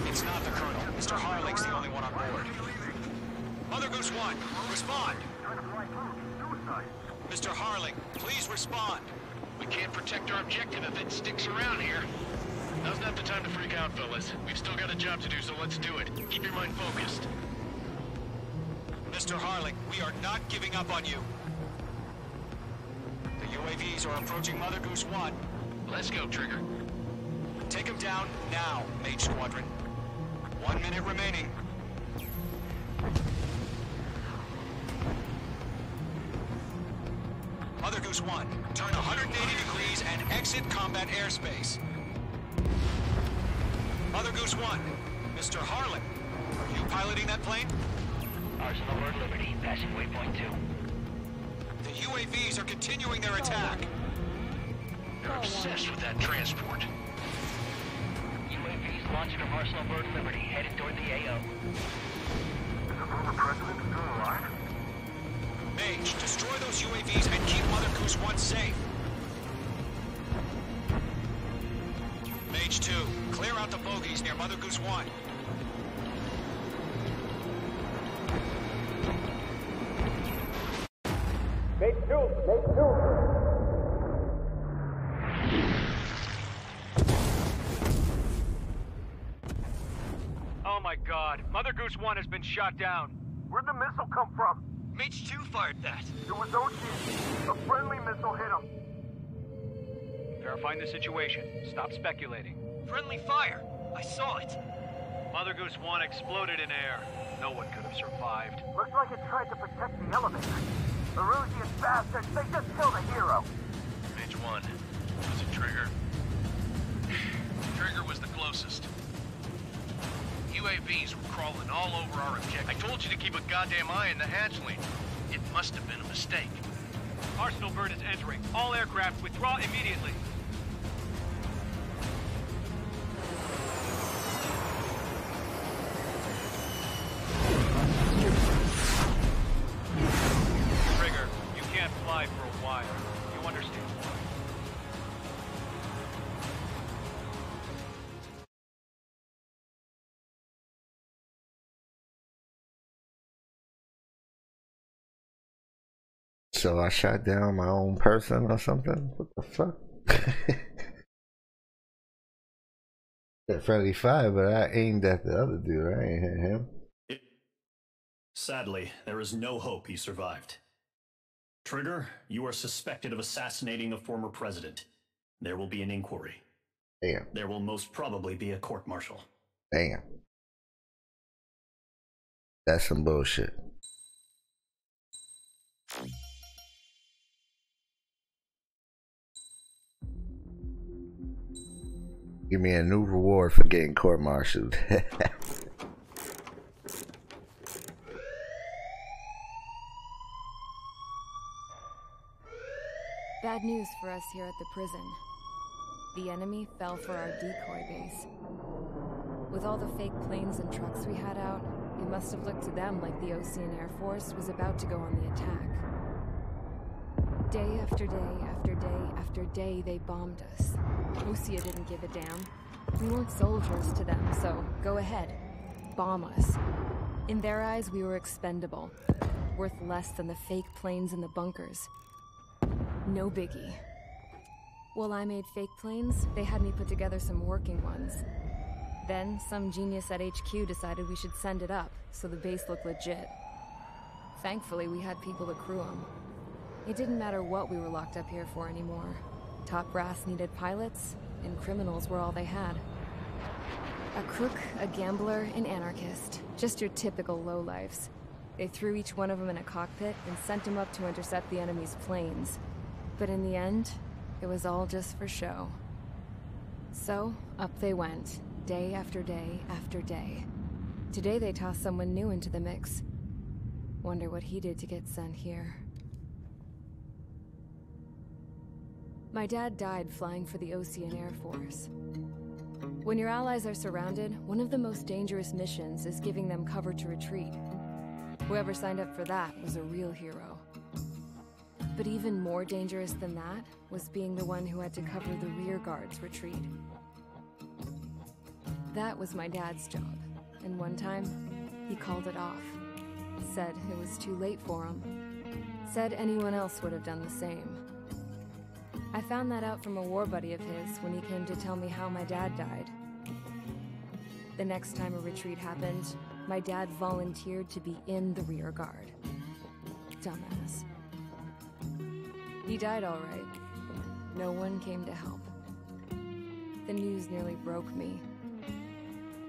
It's not the Colonel. Mr. Harling's the only one on board. Mother Goose 1, respond! Mr. Harling, please respond! We can't protect our objective if it sticks around here. Now's not the time to freak out, fellas. We've still got a job to do, so let's do it. Keep your mind focused. Mr. Harling, we are not giving up on you. The UAVs are approaching Mother Goose 1. Let's go, Trigger. Take him down now, Mage Squadron. 1 minute remaining. Mother Goose 1, turn 180 degrees and exit combat airspace. Mother Goose 1, Mr. Harlan, are you piloting that plane? Arsenal Word Liberty, passing waypoint 2. The UAVs are continuing their attack. They're obsessed with that transport. UAVs launching from Arsenal Bird Liberty, headed toward the AO. Is the former president still alive? Mage, destroy those UAVs and keep Mother Goose 1 safe. Mage 2, clear out the bogies near Mother Goose 1. Mage 2! Oh my god. Mother Goose 1 has been shot down. Where'd the missile come from? Mage 2 fired that. It was Ocean. A friendly missile hit him. Verifying the situation. Stop speculating. Friendly fire. I saw it. Mother Goose 1 exploded in air. No one could have survived. Looks like it tried to protect the elevator. Erusian bastards, they just killed a hero. Mage 1. Was it Trigger? Trigger was the closest. UAVs were crawling all over our objective. I told you to keep a goddamn eye in the hatchling. It must have been a mistake. Arsenal Bird is entering. All aircraft withdraw immediately. Trigger, you can't fly for a while. You understand? So I shot down my own person or something? What the fuck? That friendly fire, but I aimed at the other dude. I ain't hit him. Sadly, there is no hope he survived. Trigger, you are suspected of assassinating the former president. There will be an inquiry. Damn. There will most probably be a court-martial. Damn. That's some bullshit. Give me a new reward for getting court-martialed. Bad news for us here at the prison. The enemy fell for our decoy base. With all the fake planes and trucks we had out, it must have looked to them like the Ocean Air Force was about to go on the attack. Day after day after day after day, they bombed us. Osea didn't give a damn. We weren't soldiers to them, so go ahead. Bomb us. In their eyes, we were expendable. Worth less than the fake planes in the bunkers. No biggie. While I made fake planes, they had me put together some working ones. Then, some genius at HQ decided we should send it up, so the base looked legit. Thankfully, we had people to crew them. It didn't matter what we were locked up here for anymore. Top brass needed pilots, and criminals were all they had. A crook, a gambler, an anarchist. Just your typical lowlifes. They threw each one of them in a cockpit and sent them up to intercept the enemy's planes. But in the end, it was all just for show. So, up they went, day after day after day. Today they tossed someone new into the mix. Wonder what he did to get sent here. My dad died flying for the Ocean Air Force. When your allies are surrounded, one of the most dangerous missions is giving them cover to retreat. Whoever signed up for that was a real hero. But even more dangerous than that was being the one who had to cover the rear guard's retreat. That was my dad's job, and one time, he called it off. Said it was too late for him. Said anyone else would have done the same. I found that out from a war buddy of his when he came to tell me how my dad died. The next time a retreat happened, my dad volunteered to be in the rear guard. Dumbass. He died all right. No one came to help. The news nearly broke me.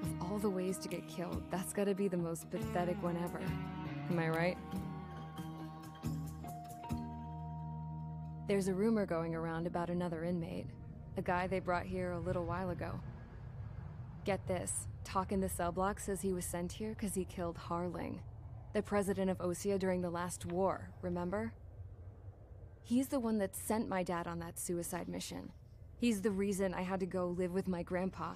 Of all the ways to get killed, that's gotta be the most pathetic one ever. Am I right? There's a rumor going around about another inmate. A guy they brought here a little while ago. Get this, talk in the cell block says he was sent here because he killed Harling, the president of Osea during the last war, remember? He's the one that sent my dad on that suicide mission. He's the reason I had to go live with my grandpa,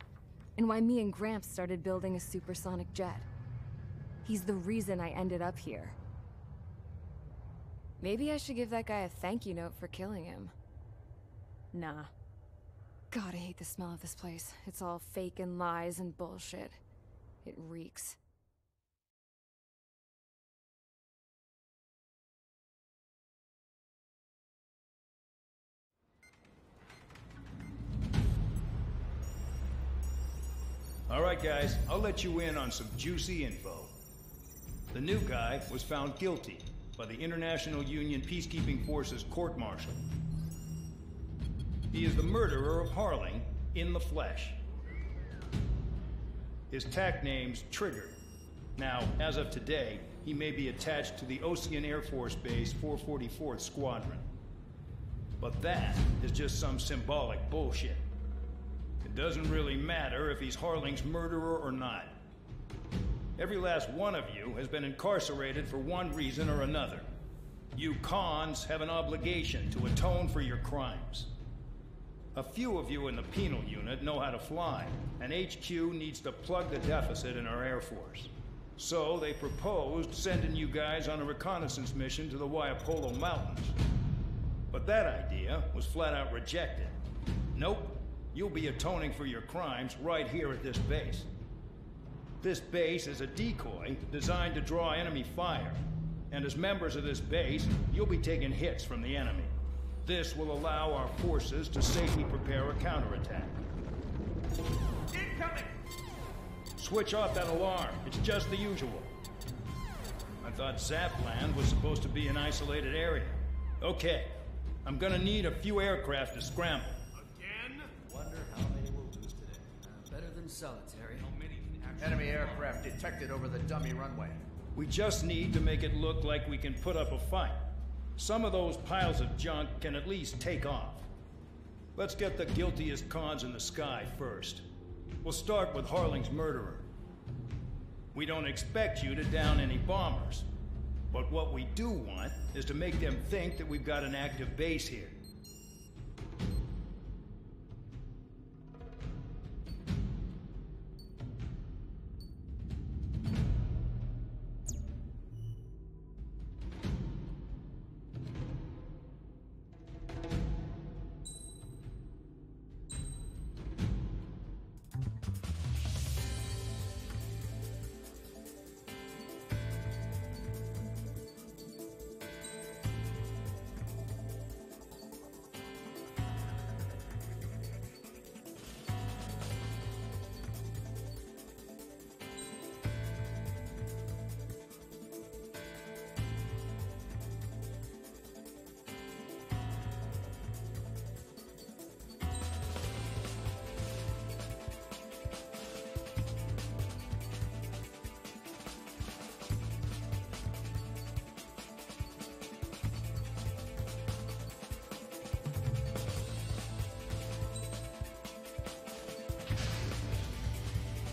and why me and Gramps started building a supersonic jet. He's the reason I ended up here. Maybe I should give that guy a thank you note for killing him. Nah. God, I hate the smell of this place. It's all fake and lies and bullshit. It reeks. Alright guys, I'll let you in on some juicy info. The new guy was found guilty by the International Union Peacekeeping Forces court-martial. He is the murderer of Harling in the flesh. His TAC name's Trigger. Now, as of today, he may be attached to the Ocean Air Force Base 444th Squadron. But that is just some symbolic bullshit. It doesn't really matter if he's Harling's murderer or not. Every last one of you has been incarcerated for one reason or another. You cons have an obligation to atone for your crimes. A few of you in the penal unit know how to fly, and HQ needs to plug the deficit in our Air Force. So they proposed sending you guys on a reconnaissance mission to the Waiapolo Mountains. But that idea was flat out rejected. Nope, you'll be atoning for your crimes right here at this base. This base is a decoy designed to draw enemy fire. And as members of this base, you'll be taking hits from the enemy. This will allow our forces to safely prepare a counterattack. Incoming! Switch off that alarm. It's just the usual. I thought Zapland was supposed to be an isolated area. Okay. I'm gonna need a few aircraft to scramble. Again? Wonder how many we'll lose today. Better than solitary. How many can actually... Enemy aircraft detected over the dummy runway. We just need to make it look like we can put up a fight. Some of those piles of junk can at least take off. Let's get the guiltiest cons in the sky first. We'll start with Harling's murderer. We don't expect you to down any bombers. But what we do want is to make them think that we've got an active base here.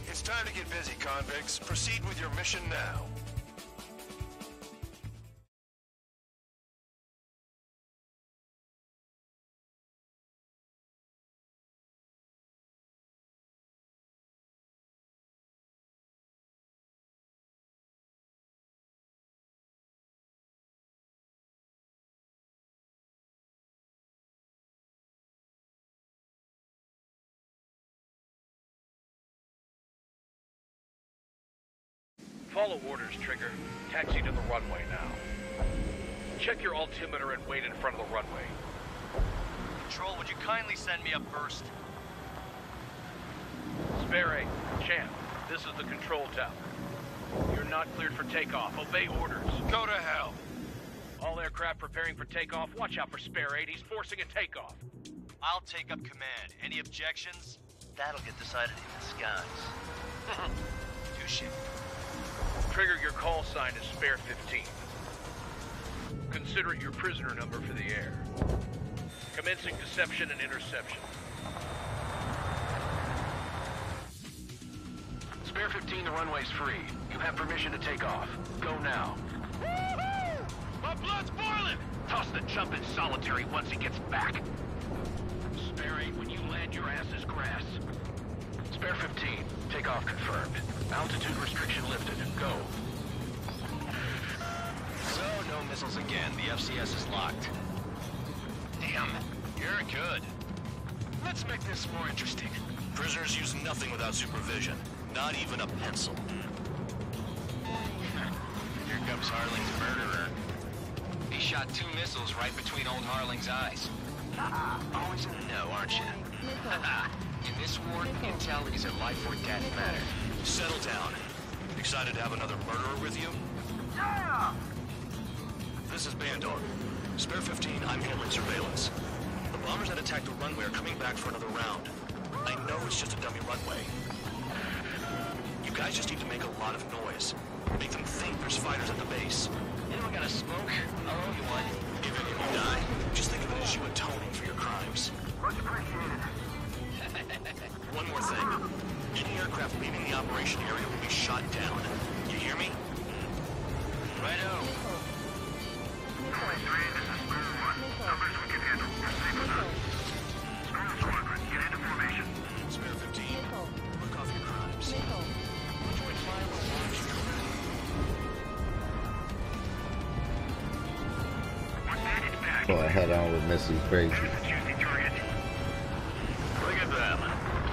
It's time to get busy, convicts. Proceed with your mission now. Follow orders, Trigger. Taxi to the runway now. Check your altimeter and wait in front of the runway. Control, would you kindly send me up first? Spare 8, Champ, this is the control tower. You're not cleared for takeoff. Obey orders. Go to hell. All aircraft preparing for takeoff. Watch out for Spare 8. He's forcing a takeoff. I'll take up command. Any objections? That'll get decided in the skies. Touche. Trigger, your call sign is Spare 15. Consider it your prisoner number for the air. Commencing deception and interception. Spare 15, the runway's free. You have permission to take off. Go now. Woohoo! My blood's boiling! Toss the chump in solitary once he gets back. Spare 8, when you land, your ass is grass. Spare 15, takeoff confirmed. Altitude restriction lifted. Go. So, no missiles again. The FCS is locked. Damn, you're good. Let's make this more interesting. Prisoners use nothing without supervision. Not even a pencil. Here comes Harling's murderer. He shot 2 missiles right between old Harling's eyes. Always in the know, aren't you? In this war, intel is a life or death matter. Settle down. Excited to have another murderer with you? Yeah! This is Bandor. Spare 15, I'm handling surveillance. The bombers that attacked the runway are coming back for another round. I know it's just a dummy runway. You guys just need to make a lot of noise. Make them think there's fighters at the base. Anyone got a smoke? I'll owe you one. If any of you die, just think of it as you atoning for your crimes. Much appreciated. One more thing. Any aircraft leaving the operation area will be shot down. You hear me? Righto. 23, this is Screw 1. Numbers we can handle. Proceed with us. Screw Squadron, get into formation. Spare 15. Look off your crimes. Go head on with Mrs. Crazy. Look at them.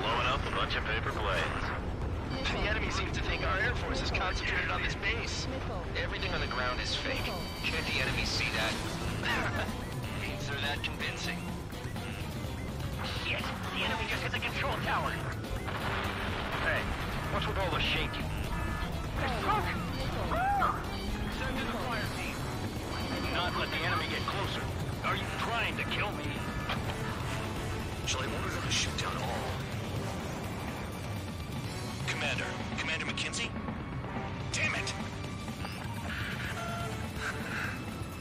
Blowing up a bunch of paper planes. The enemy seems to think our Air Force is contracted concentrated on this base. Everything on the ground is fake. Can't the enemy see that? Means they're that convincing. Shit, the enemy just hit the control tower. Hey, what's with all the shaking? There's smoke! Send in the fire team. Do not let the enemy get closer. Are you trying to kill me? Shall I order them to shoot down all? Commander McKenzie? Damn it!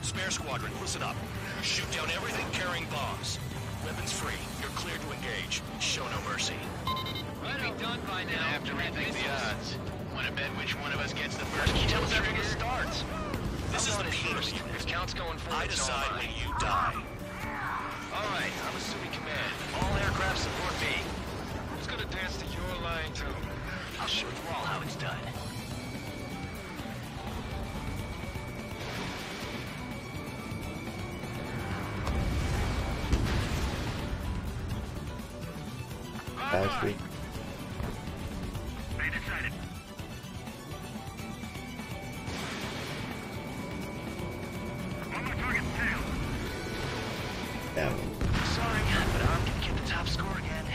Spare squadron, listen up. Shoot down everything carrying bombs. Weapons free. You're cleared to engage. Show no mercy. Might be done by now. I have to rethink the odds. Want to bet which one of us gets the first kill trigger starts? This is the first. If count's going forward, I decide when you die. All right, I'm assuming command. All aircraft support me. Who's gonna dance to your line, too? I'll show you all how it's done. Bastard. I decided. On my target tail. Damn. Sorry, but I'm gonna get the top score again.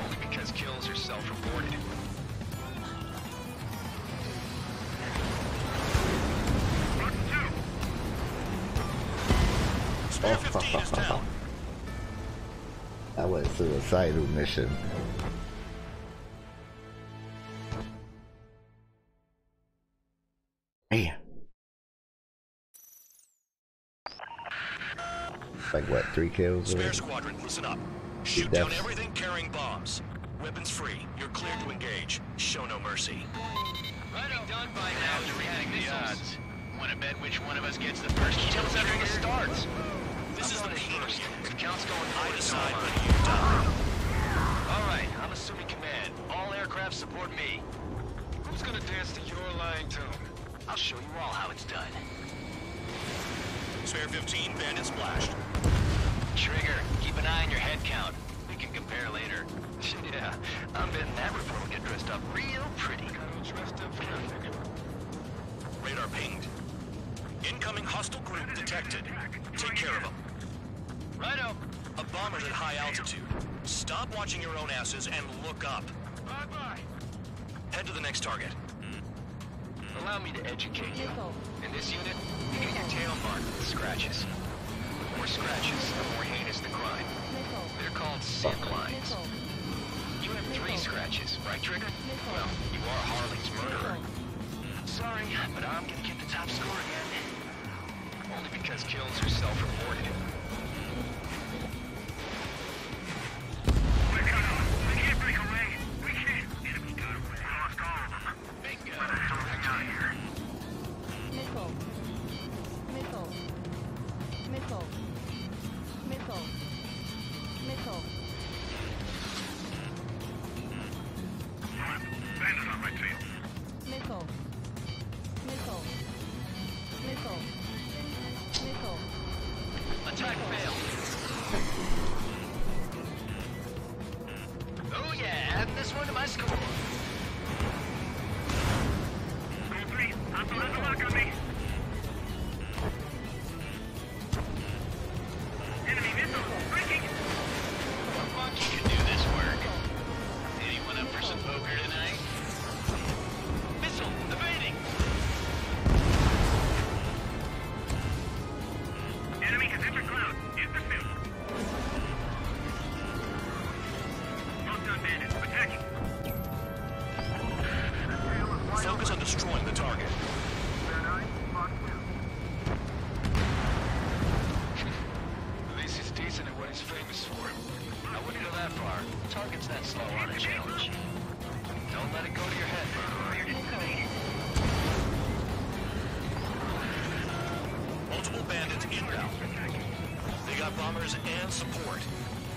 Only because kills are self-reported. Spare 15 is down. That was a suicidal mission. Man. Like what, 3 kills? Spare squadron, listen up. Shoot down everything carrying bombs. Weapons free. You're cleared to engage. Show no mercy. Right done by now. To rethink the odds. Want to bet which one of us gets the first kill trigger starts? This is the first. If count's going forward, I decide when you die. All right, I'm assuming command. All aircraft support me. Who's gonna dance to your line, too? I'll show you all how it's done. Spare 15, bandit splashed. Trigger, keep an eye on your head count. We can compare later. Yeah, I'm betting that report will get dressed up real pretty. Dressed up for nothing. Radar pinged. Incoming hostile group detected. Take care of them. Righto. A bomber's at high altitude. Stop watching your own asses and look up. Bye-bye. Head to the next target. Allow me to educate you. In this unit, you get your tail marked with scratches. The more scratches, the more heinous the crime. They're called sin lines. You have 3 scratches, right, Trigger? Well, you are Harling's murderer. Sorry, but I'm gonna get the top score again. Only because kills are self-reported. We're cut off. We can't break away. We can't. Enemy got away. We lost all of them. Bingo. Something out here. Missile. Missile. Missile. Missile. Missile. Bandit on my tail. Missile. Missile. Missile. Missile. Attack failed. Oh yeah, add this one to my score. Go 3. Hostile has a lock on me. Enemy missile. Breaking. What monkey can do this work? Anyone up for some poker tonight? Missile, evading. Enemy has entered cloud. In pursuit. Well done, bandits. Attacking. Focus on destroying the target. At least he's decent at what he's famous for. I wouldn't go that far. Target's that slow on a challenge. Don't let it go to your head, Multiple bandits inbound. They got bombers and support.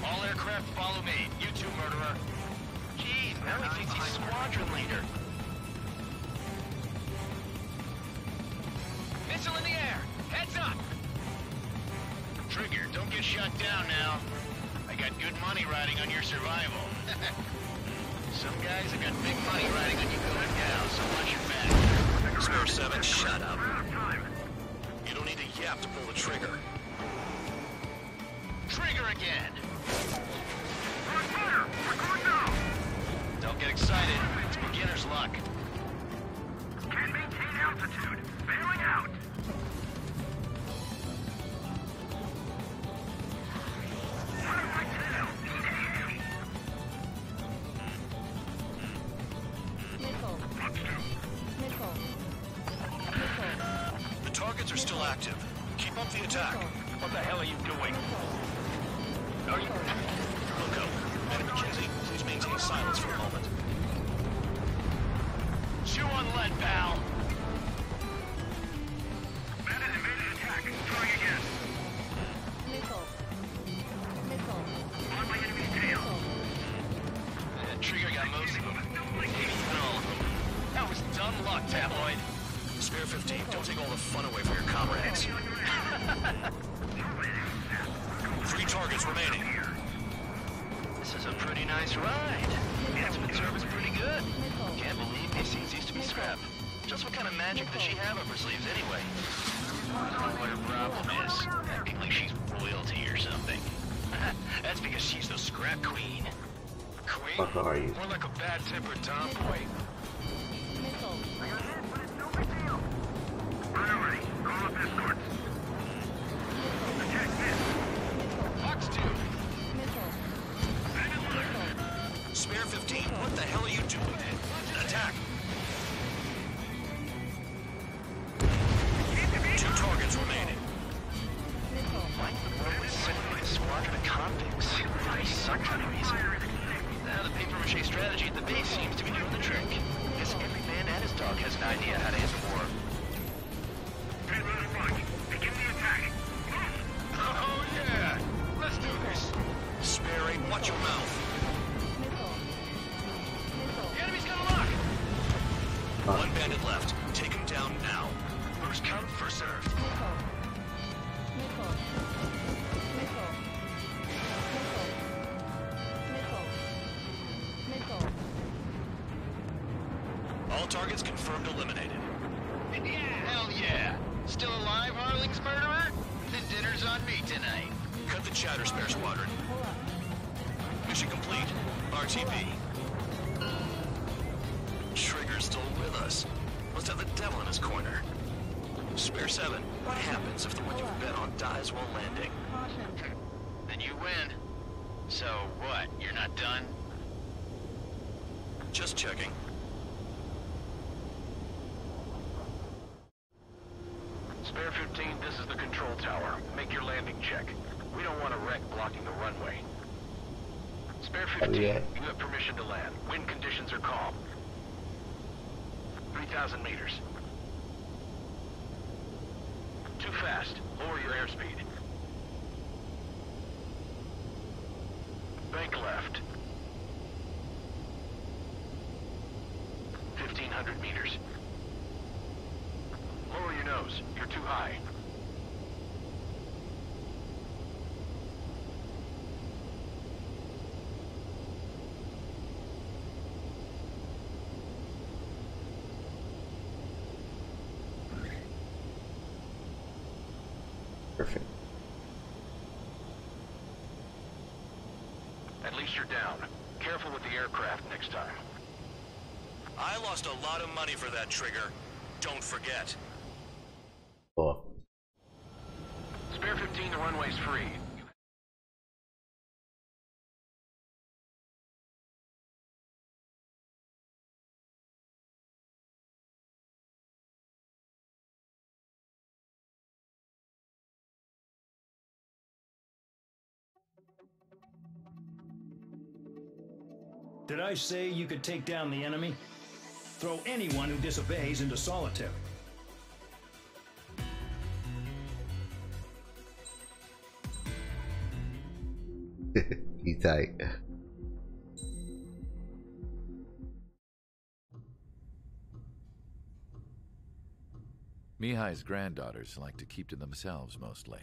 All aircraft follow me. You too, murderer. Geez, now he thinks he's squadron leader. Missile in the air. Heads up. Trigger, don't get shut down now. I got good money riding on your survival. Some guys have got big money riding on you going down, so watch your back. have to pull the trigger. Trigger again! We're going down! Don't get excited. It's beginner's luck. Can't maintain altitude. Bailing out. What do I tell? Missile. Missile. The targets are still active. Keep up the attack. What the hell are you doing? Are you... Look, Madam McKenzie, please maintain silence for a moment. Chew on lead, pal. Bandit evaded attack. Trying again. Missile. Missile. On my enemy's tail. Trigger got most of them. Maybe even all of them. That was dumb luck, Tabloid. Spare 15, don't take all the fun away from your comrades. 3 targets remaining. This is a pretty nice ride. Enhancement service pretty good. Can't believe these scenes used to be scrap. Just what kind of magic does she have up her sleeves anyway? I don't know what her problem is. Acting like she's royalty or something. That's because she's the scrap queen. Queen? What are you? More like a bad-tempered tomboy. Missile. Runner ready. Call up escorts. Attack this. Fox 2. Missile. Spare 15, what the hell are you doing? Attack. 2 targets remaining. Why in the world was sending me a squadron of convicts? They suck enemies. Now the papier-mâché strategy at the base seems to be doing the trick. Guess every man and his dog has an idea how to answer war. Payload launch. Begin the attack. Oh yeah! Let's do this! Spare 8, watch your mouth. The enemy's got a lock! 1 bandit left. Take him down now. First come, first served. All targets confirmed eliminated. Hell yeah! Still alive, Harling's murderer? Then dinner's on me tonight. Cut the chatter, Spare Squadron. Mission complete. RTB. Trigger's still with us. Must have the devil in his corner. Spare 7, what happens if the one you've bet on dies while landing? Then you win. So what, you're not done? Just checking. Spare 15, this is the control tower. Make your landing check. We don't want a wreck blocking the runway. Spare 15, you have permission to land. Wind conditions are calm. 3,000 meters. Too fast. Lower your airspeed. Bank left. 1,500 meters. Lower your nose. You're too high. Perfect. At least you're down. Careful with the aircraft next time. I lost a lot of money for that trigger. Don't forget. Oh. Spare 15, the runway's free. Did I say you could take down the enemy? Throw anyone who disobeys into solitary. He's tight. Mihai's granddaughters liked to keep to themselves mostly.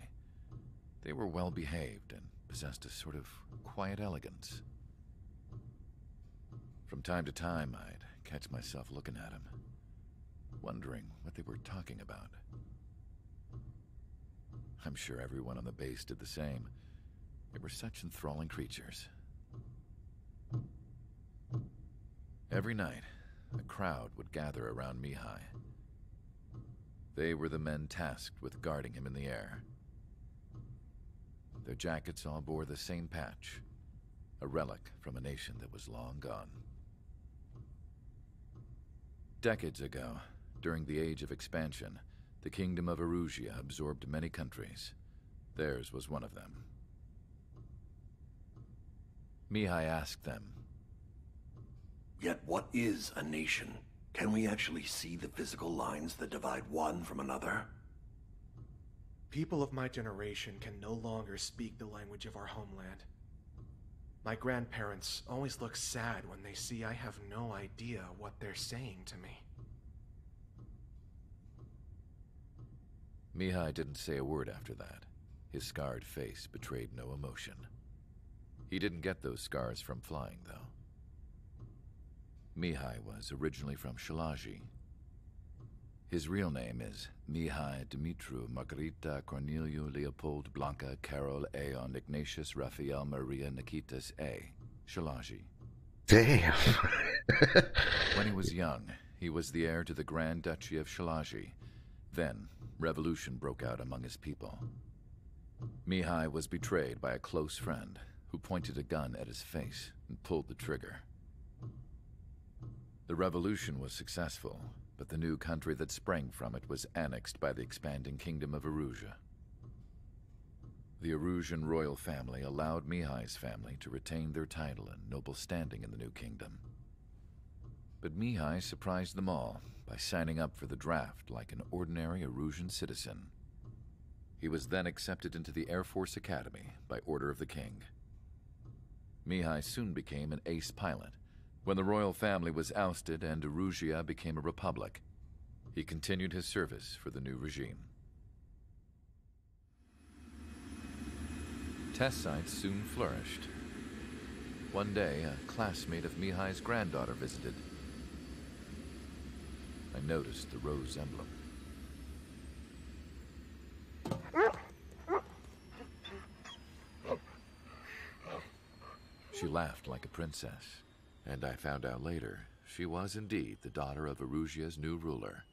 They were well behaved and possessed a sort of quiet elegance. From time to time, I'd catch myself looking at them, wondering what they were talking about. I'm sure everyone on the base did the same. They were such enthralling creatures. Every night, a crowd would gather around Mihai. They were the men tasked with guarding him in the air. Their jackets all bore the same patch, a relic from a nation that was long gone. Decades ago, during the Age of Expansion, the Kingdom of Erusia absorbed many countries. Theirs was one of them. Mihai asked them, "Yet what is a nation? Can we actually see the physical lines that divide one from another?" People of my generation can no longer speak the language of our homeland. My grandparents always look sad when they see I have no idea what they're saying to me. Mihai didn't say a word after that. His scarred face betrayed no emotion. He didn't get those scars from flying, though. Mihai was originally from Shalaji. His real name is Mihai Dumitru Margarita Corneliu Leopold Blanca Carol Aeon Ignatius Raphael Maria Nikitas A. Shalaji. Damn. When he was young, he was the heir to the Grand Duchy of Shalaji. Then, revolution broke out among his people. Mihai was betrayed by a close friend who pointed a gun at his face and pulled the trigger. The revolution was successful, but the new country that sprang from it was annexed by the expanding Kingdom of Erusia. The Erusian royal family allowed Mihai's family to retain their title and noble standing in the new kingdom. But Mihai surprised them all by signing up for the draft like an ordinary Erusian citizen. He was then accepted into the Air Force Academy by order of the king. Mihai soon became an ace pilot. When the royal family was ousted and Erusia became a republic, he continued his service for the new regime. Test sites soon flourished. One day, a classmate of Mihai's granddaughter visited. I noticed the rose emblem. She laughed like a princess, and I found out later she was indeed the daughter of Erusia's new ruler.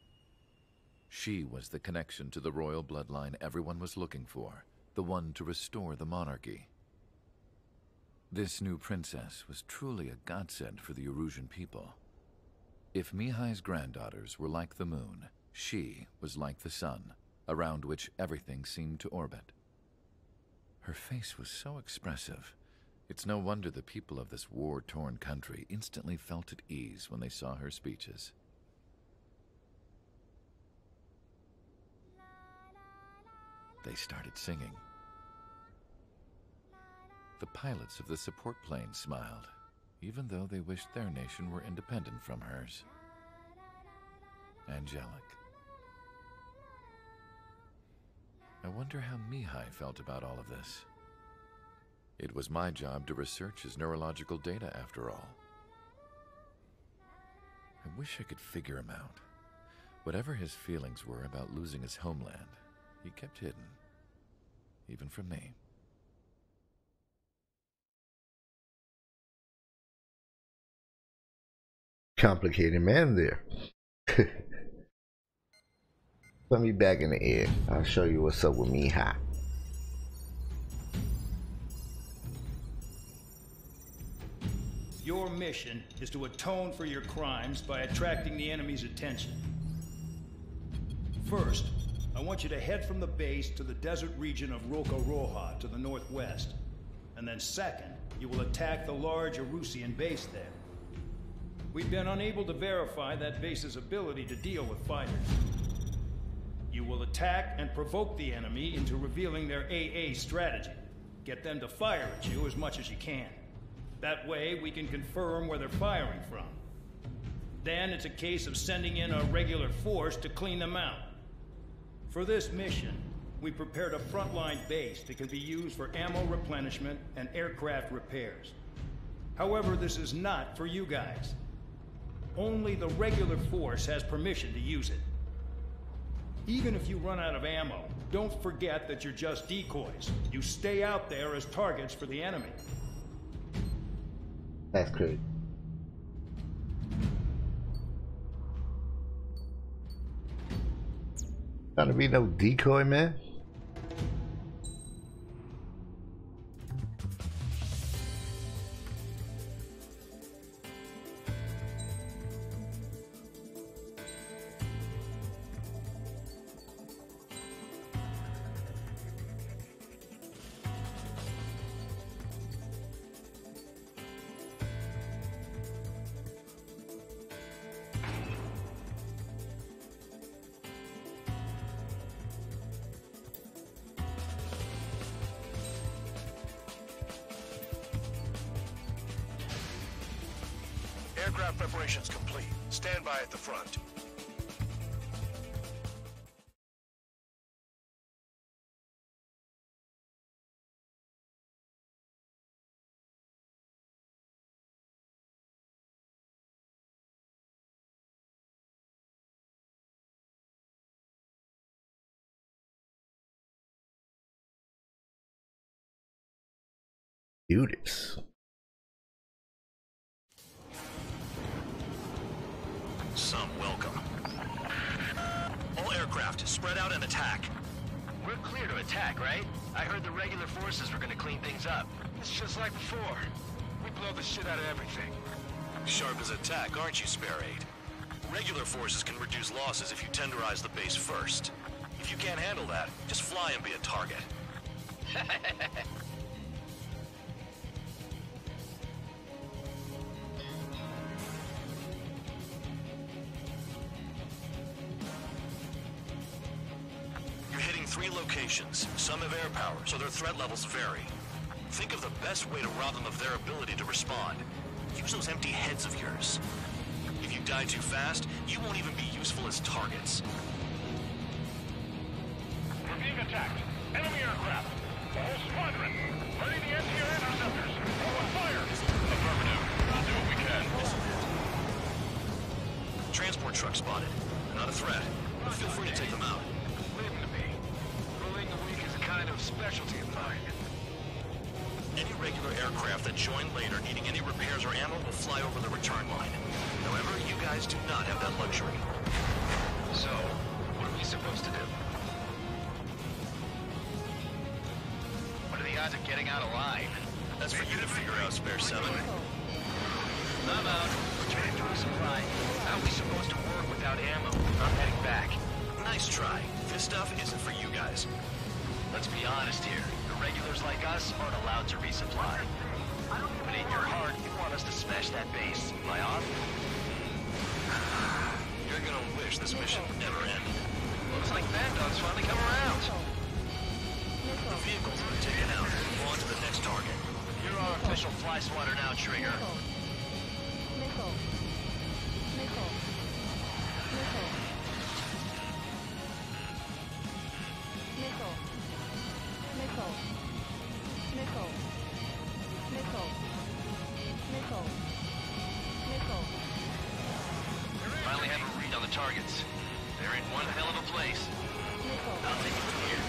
She was the connection to the royal bloodline everyone was looking for, the one to restore the monarchy. This new princess was truly a godsend for the Erusian people. If Mihai's granddaughters were like the moon, she was like the sun, around which everything seemed to orbit. Her face was so expressive. It's no wonder the people of this war-torn country instantly felt at ease when they saw her speeches. They started singing. The pilots of the support plane smiled, even though they wished their nation were independent from hers. Angelic. I wonder how Mihai felt about all of this. It was my job to research his neurological data, after all. I wish I could figure him out. Whatever his feelings were about losing his homeland, he kept hidden, even from me. Complicated man there. Put me back in the air. I'll show you what's up with Mihai. Your mission is to atone for your crimes by attracting the enemy's attention. First, I want you to head from the base to the desert region of Roca-Roja to the northwest. And then second, you will attack the large Erusian base there. We've been unable to verify that base's ability to deal with fighters. You will attack and provoke the enemy into revealing their AA strategy. Get them to fire at you as much as you can. That way, we can confirm where they're firing from. Then it's a case of sending in a regular force to clean them out. For this mission, we prepared a frontline base that can be used for ammo replenishment and aircraft repairs. However, this is not for you guys. Only the regular force has permission to use it. Even if you run out of ammo, don't forget that you're just decoys. You stay out there as targets for the enemy. That's crazy. Gotta be no decoy, man. Aircraft preparations complete. Stand by at the front. Do this. Some welcome. All aircraft, spread out and attack. We're clear to attack, right? I heard the regular forces were gonna clean things up. It's just like before. We blow the shit out of everything. Sharp as attack, aren't you, Spare Aid? Regular forces can reduce losses if you tenderize the base first. If you can't handle that, just fly and be a target. You're hitting 3 locations. Some have air power, so their threat levels vary. Think of the best way to rob them of their ability to respond. Use those empty heads of yours. If you die too fast, you won't even be useful as targets. We're being attacked. Enemy aircraft. The whole squadron. Ready the NTR interceptors. Forward fire. Affirmative. We'll do what we can. Transport truck spotted. They're not a threat, but feel free to take them out. Leave them to me. Ruling the weak is a kind of specialty of mine. Any regular aircraft that join later needing any repairs or ammo will fly over the return line. However, you guys do not have that luxury. So, what are we supposed to do? What are the odds of getting out alive? That's for you to figure out, Spare 7. I'm out. Returning to a supply. How are we supposed to work without ammo? I'm heading back. Nice try. This stuff isn't for you guys. Let's be honest here. The regulars like us aren't allowed to resupply. But in your heart, you want us to smash that base. Am I off? You're gonna wish this mission would never end. Looks like Bandog's finally come around. The vehicles are taken out. Move on to the next target. You're our official fly swatter now, Trigger. Nickel. Nickel. Nickel. Nickel. Nickel. Nickel. Nickel. Nickel. Nickel. Finally have a read on the targets. They're in one hell of a place. I'll take it from here.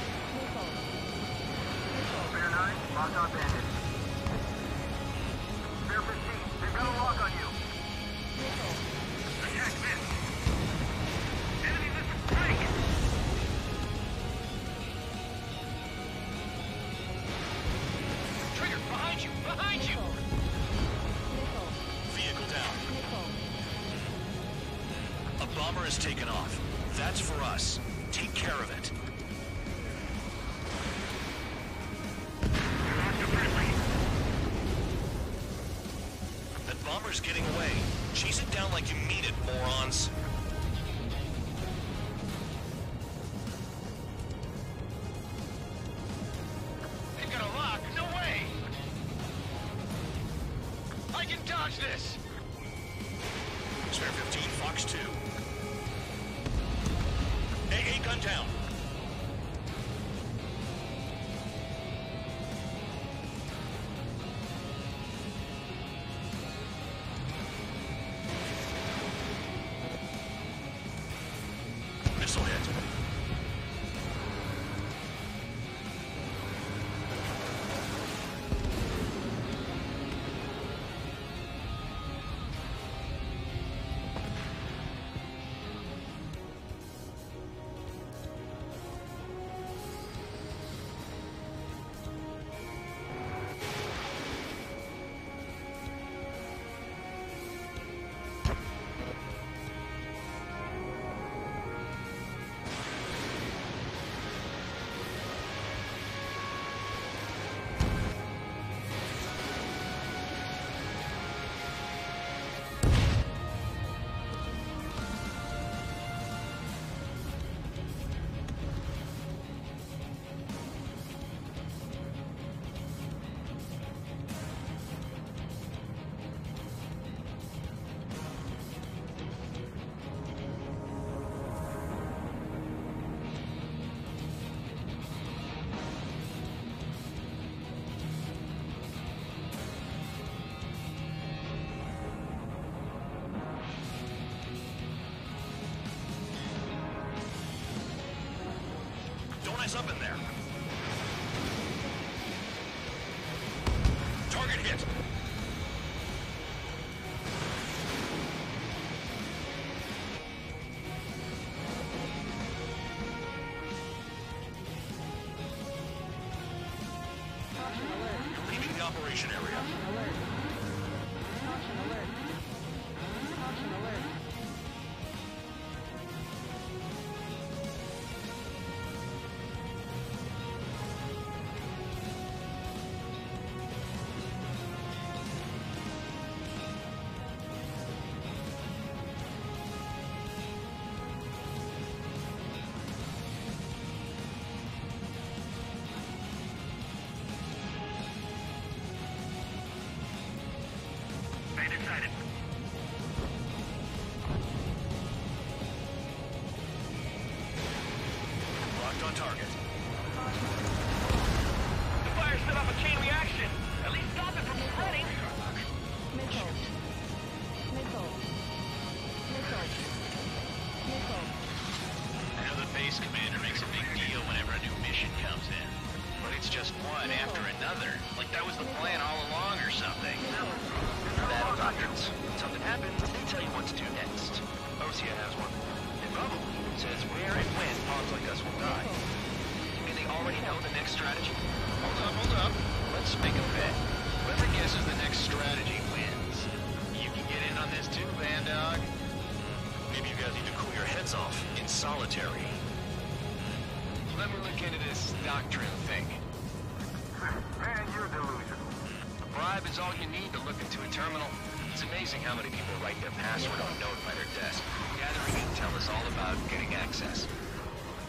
Spare 9, lock on bandit. Spare 15, they've got a lock on you. Attack this. Enemy missile strike. Trigger, behind you! Behind you! Vehicle down. A bomber is taken off. That's for us. Take care of it. That bomber's getting away. Chase it down like you mean it, morons. They've got a lock! No way! I can dodge this! Spare 15, Fox 2. AA gun down. Missile hit. Eyes up in there. Target hit. Leaving the operation area. Locked on target. The fire set off a chain reaction. At least stop it from spreading. Missile. Missile. Missile. Missile. I know the base commander makes a big deal whenever a new mission comes in. But it's just one after another. Like that was the plan all along or something. Battle doctrines. Something happens, they tell you what to do next. Osea has one. It probably says where and when pawns like us will die. And they already know the next strategy? Hold up. Let's make a bet. Whoever guesses the next strategy wins. You can get in on this too, Bandog. Maybe you guys need to cool your heads off in solitary. Let me look into this doctrine thing. Man, you're delusional. A bribe is all you need to look into a terminal. It's amazing how many people write their password on a note by their desk. Gathering intel is all about getting access.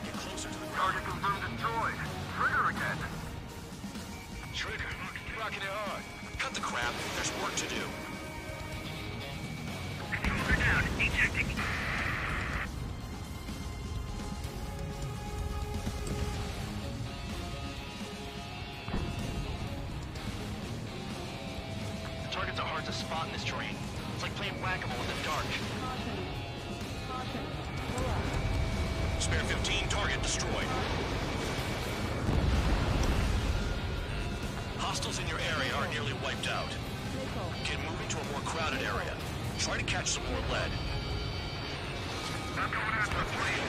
Get closer to the Target confirmed destroyed. Trigger again. trigger. Rocking it hard. Cut the crap. There's work to do. Controls are down. Ejecting. The targets are hard to spot in this terrain. It's like playing whack-a-mole in the dark. Spare 15, target destroyed. Hostiles in your area are nearly wiped out. Get moving to a more crowded area. Try to catch some more lead. I'm going after the plane.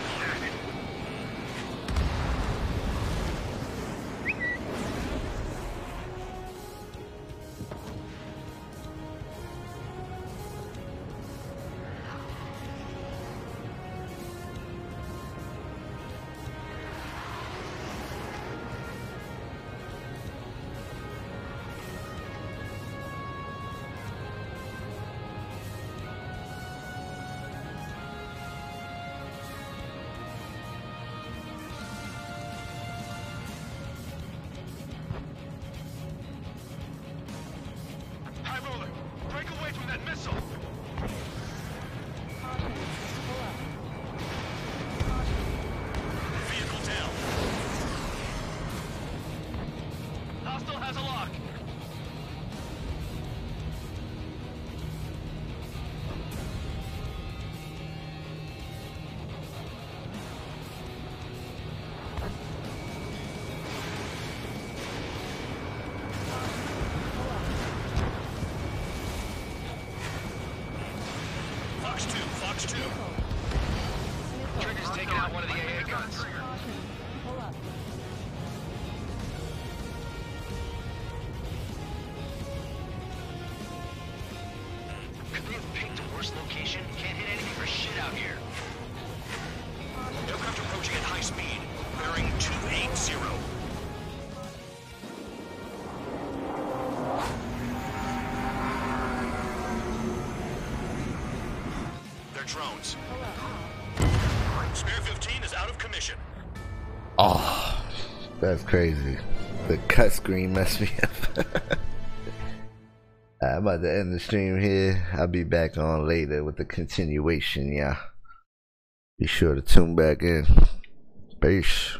High roller, break away from that missile. Vehicle down. Hostile has a lock. Fox 2, Fox 2. Trigger's taking out one of the AA guns. Pull up. Could they have picked a worse location? Can't hit anything for shit out here. Aircraft approaching at high speed. Bearing 280. They're drones. Spare 15 is out of commission. Oh, that's crazy. The cut screen messed me up. I'm about to end the stream here. I'll be back on later with the continuation, yeah. Be sure to tune back in. Peace.